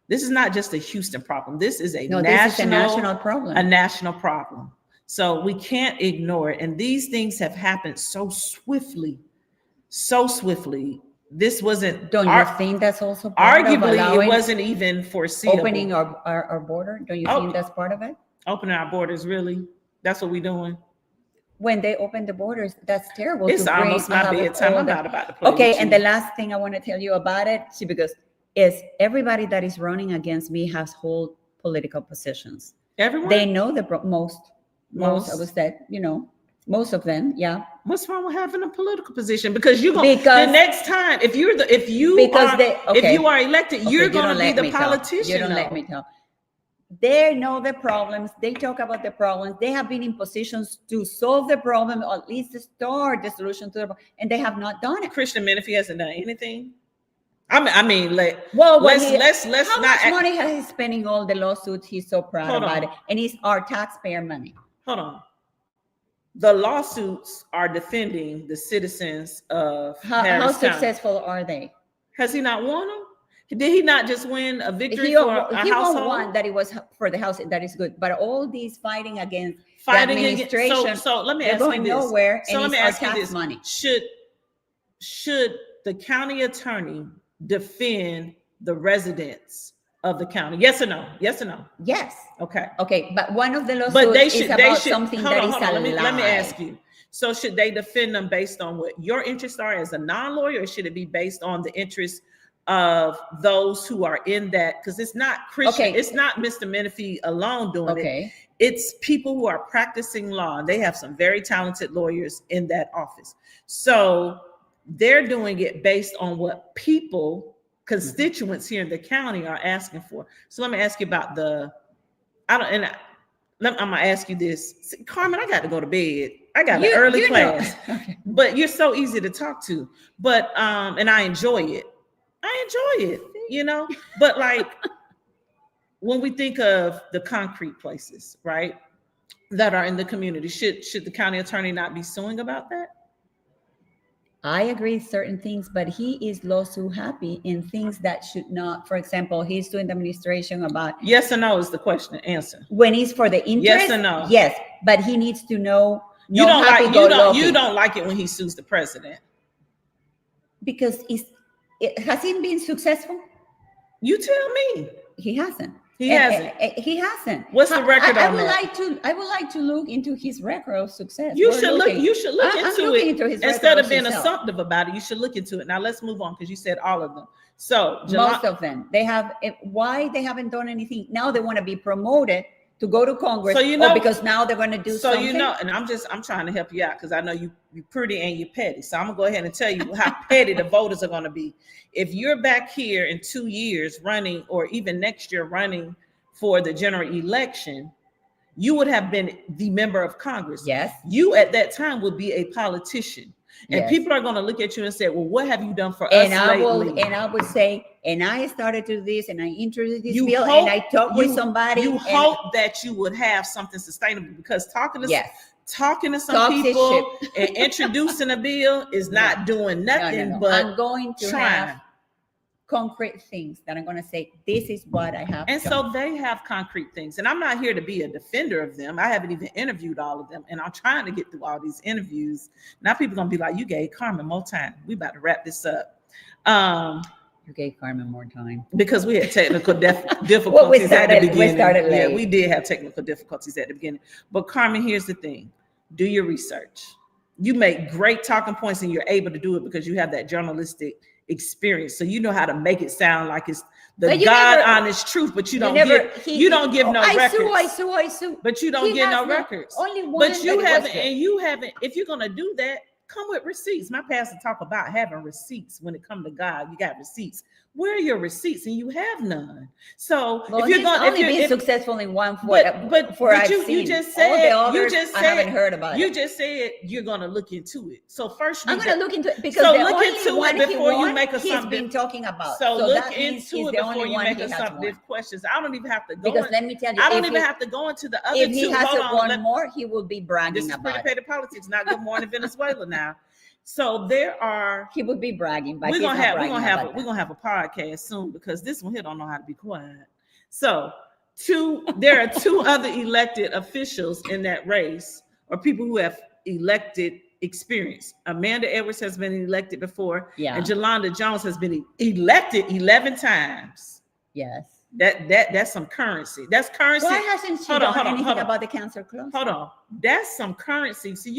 This is not just a Houston problem. This is a national problem. A national problem. So we can't ignore it. And these things have happened so swiftly. This wasn't. Don't you think that's also part of arguably allowing- it wasn't even foreseeable. opening our border? Don't you think that's part of it? Opening our borders, really? That's what we're doing. When they open the borders, that's terrible. It's to bring almost my all bedtime. I'm the- not about to play Okay, with and you. the last thing I want to tell you about it, see, because is everybody that is running against me has hold political positions. Everyone? They know the most. Most? I would say, most of them, yeah. What's wrong with having a political position? Because you're Because- the next time, if you are elected, Okay, you're you going don't to be let the me talk. politician. You don't let me talk. They know the problems. They talk about the problems. They have been in positions to solve the problem, or at least start the solution to the problem, and they have not done it. Christian Menifee hasn't done anything. I mean, like, Well, let's how not much money has he spending all the lawsuits? He's so proud Hold about on. it, and it's our taxpayer money. Hold on. The lawsuits are defending the citizens of How Harris County. successful are they? Has he not won them? Did he not just win a victory He for won a household? one that it was for the house. That is good, but all these fighting against Fighting the against- administration, so let me they're ask you going this. nowhere, So and let it's me our ask you tax this. money. Should the county attorney defend the residents of the county? Yes or no? Yes or no? Yes. Okay. Okay, but one of the lawsuits But is about something hold that on, is hold on. a lie. Let me ask you. So should they defend them based on what your interests are as a non-lawyer, or should it be based on the interests of those who are in that? Because it's not Christian, Okay. it's not Mr. Menifee alone doing it. Okay. It's people who are practicing law, and they have some very talented lawyers in that office. So they're doing it based on what people, constituents here in the county are asking for. So let me ask you about I'm gonna ask you this. See, Carmen, I got to go to bed. I got an early class, Okay. but you're so easy to talk to. But and I enjoy it. But like when we think of the concrete places, right, that are in the community, should the county attorney not be suing about that? I agree with certain things, but he is lawsuit happy in things that should not. For example, he's doing the administration about Yes or no is the question. Answer. when he's for the interest. Yes or no? Yes, but he needs to know. You No don't like happy-go-lucky. you don't like it when he sues the president. Because has he been successful? You tell me. He hasn't. He hasn't. He hasn't. What's the record on that? I would like to look into his record of success. You should look into into it his instead of being success. assumptive about it. You should look into it. Now let's move on because you said all of them. So most of them, they have. Why they haven't done anything? Now they want to be promoted to go to Congress. So because now they're going to do something. So and I'm trying to help you out because I know you're pretty and you're petty. So I'm gonna go ahead and tell you how petty the voters are going to be. If you're back here in 2 years running, or even next year running for the general election, you would have been the member of Congress. Yes. You at that time would be a politician. And yes. People are going to look at you and say, well, what have you done for us lately? And I would say, and I started to do this, and I introduced this bill, and I talked with somebody. You hope that you would have something sustainable, because talking to some people and introducing a bill is not doing nothing but I'm going to have concrete things that I'm going to say, this is what I have and done. So they have concrete things, and I'm not here to be a defender of them. I haven't even interviewed all of them, and I'm trying to get through all these interviews. Now people are going to be like, you gave Carmen more time. We about to wrap this up. You gave Carmen more time because we had technical difficulties at the beginning. We started late. Yeah, we did have technical difficulties at the beginning. But Carmen, here's the thing: do your research. You make great talking points, and you're able to do it because you have that journalistic experience, so you know how to make it sound like it's the honest truth. But you don't give no records. I sue. But you don't get no records. Only one. But you haven't, and you haven't. If you're gonna do that, come with receipts. My pastor talk about having receipts. When it comes to God, you got receipts. Where are your receipts? And you have none. So if you're going, only being successful in one, but you just said I haven't heard about it. You just said you're going to look into it. So first, I'm going to look into it because the look only into one it before you make he's been talking about. So look into it before you make assumptive questions. I don't even have to go. Because let me tell you, I don't even have to go into the other two. If he has one more, he will be bragging about it. This is pretty petty politics, not Good Morning Venezuela now. So he would be bragging, but we're gonna have a podcast soon, because this one here don't know how to be quiet. So there are two other elected officials in that race, or people who have elected experience. Amanda Edwards has been elected before, and Jolanda Jones has been elected 11 times. Yes. That's some currency. That's currency. Why hasn't she done anything about the cancer cluster? Hold on. That's some currency. So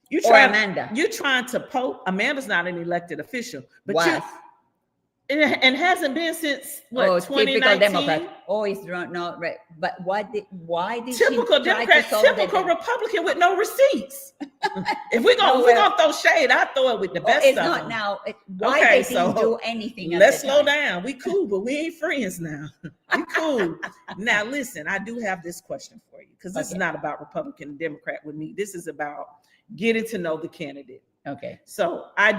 you're trying to poke. Amanda's not an elected official, but and hasn't been since 2019. Democrat. It's not right. But why did typical Democrat, typical Republican with no receipts? If we're gonna throw shade, I throw it with the best. It's not now. Why they didn't do anything? Let's slow down. We cool, but we ain't friends now. We cool. Now listen, I do have this question for you, because this is not about Republican and Democrat with me. This is about getting to know the candidate. Okay. So I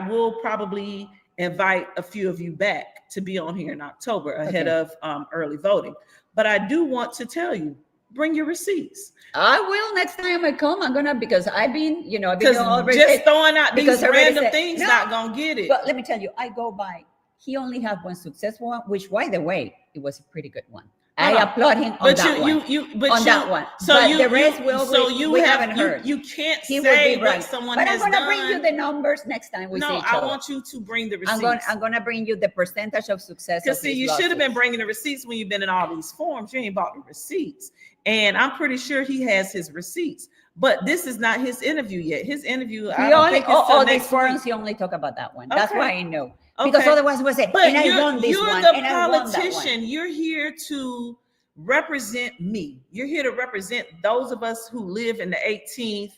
will probably invite a few of you back to be on here in October ahead of early voting. But I do want to tell you, bring your receipts. I will next time I come. I'm gonna, because I've been just throwing out these random things, not gonna get it. But let me tell you, I go by. He only had one successful one, which, by the way, it was a pretty good one. I applaud him on that one. So the rest we haven't heard. You can't say what someone has done. But I'm going to bring you the numbers next time we see each other. I want you to bring the receipts. I'm going to bring you the percentage of success. Because see, you should have been bringing the receipts when you've been in all these forums. You ain't bought the receipts. And I'm pretty sure he has his receipts. But this is not his interview yet. His interview, all these forums, he only talk about that one. That's why I know. Because otherwise we'll say, and I won this one. You're the politician. You're here to represent me. You're here to represent those of us who live in the 18th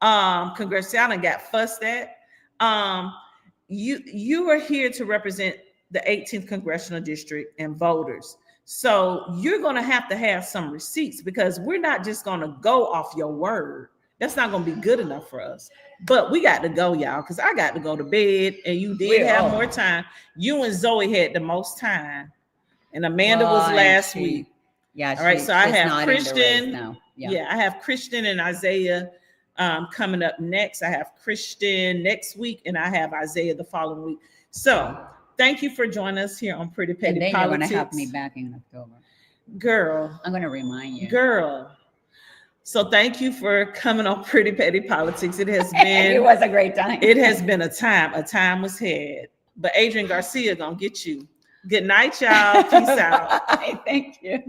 Congress. I done got fussed at. You are here to represent the 18th Congressional District and voters. So you're going to have some receipts, because we're not just going to go off your word. That's not going to be good enough for us. But we got to go, y'all, because I got to go to bed, and you did have more time. You and Zoe had the most time, and Amanda was last week. Yeah. All right. So I have Christian. I have Christian and Isaiah Coming up next, I have Christian next week, and I have Isaiah the following week. So thank you for joining us here on Pretty Petty And then Politics. you're going to have me back in October. Girl. I'm going to remind you. Girl. So thank you for coming on Pretty Petty Politics. It has been. It was a great time. It has been a time. A time was had. But Adrian Garcia going to get you. Good night, y'all. Peace out. Thank you.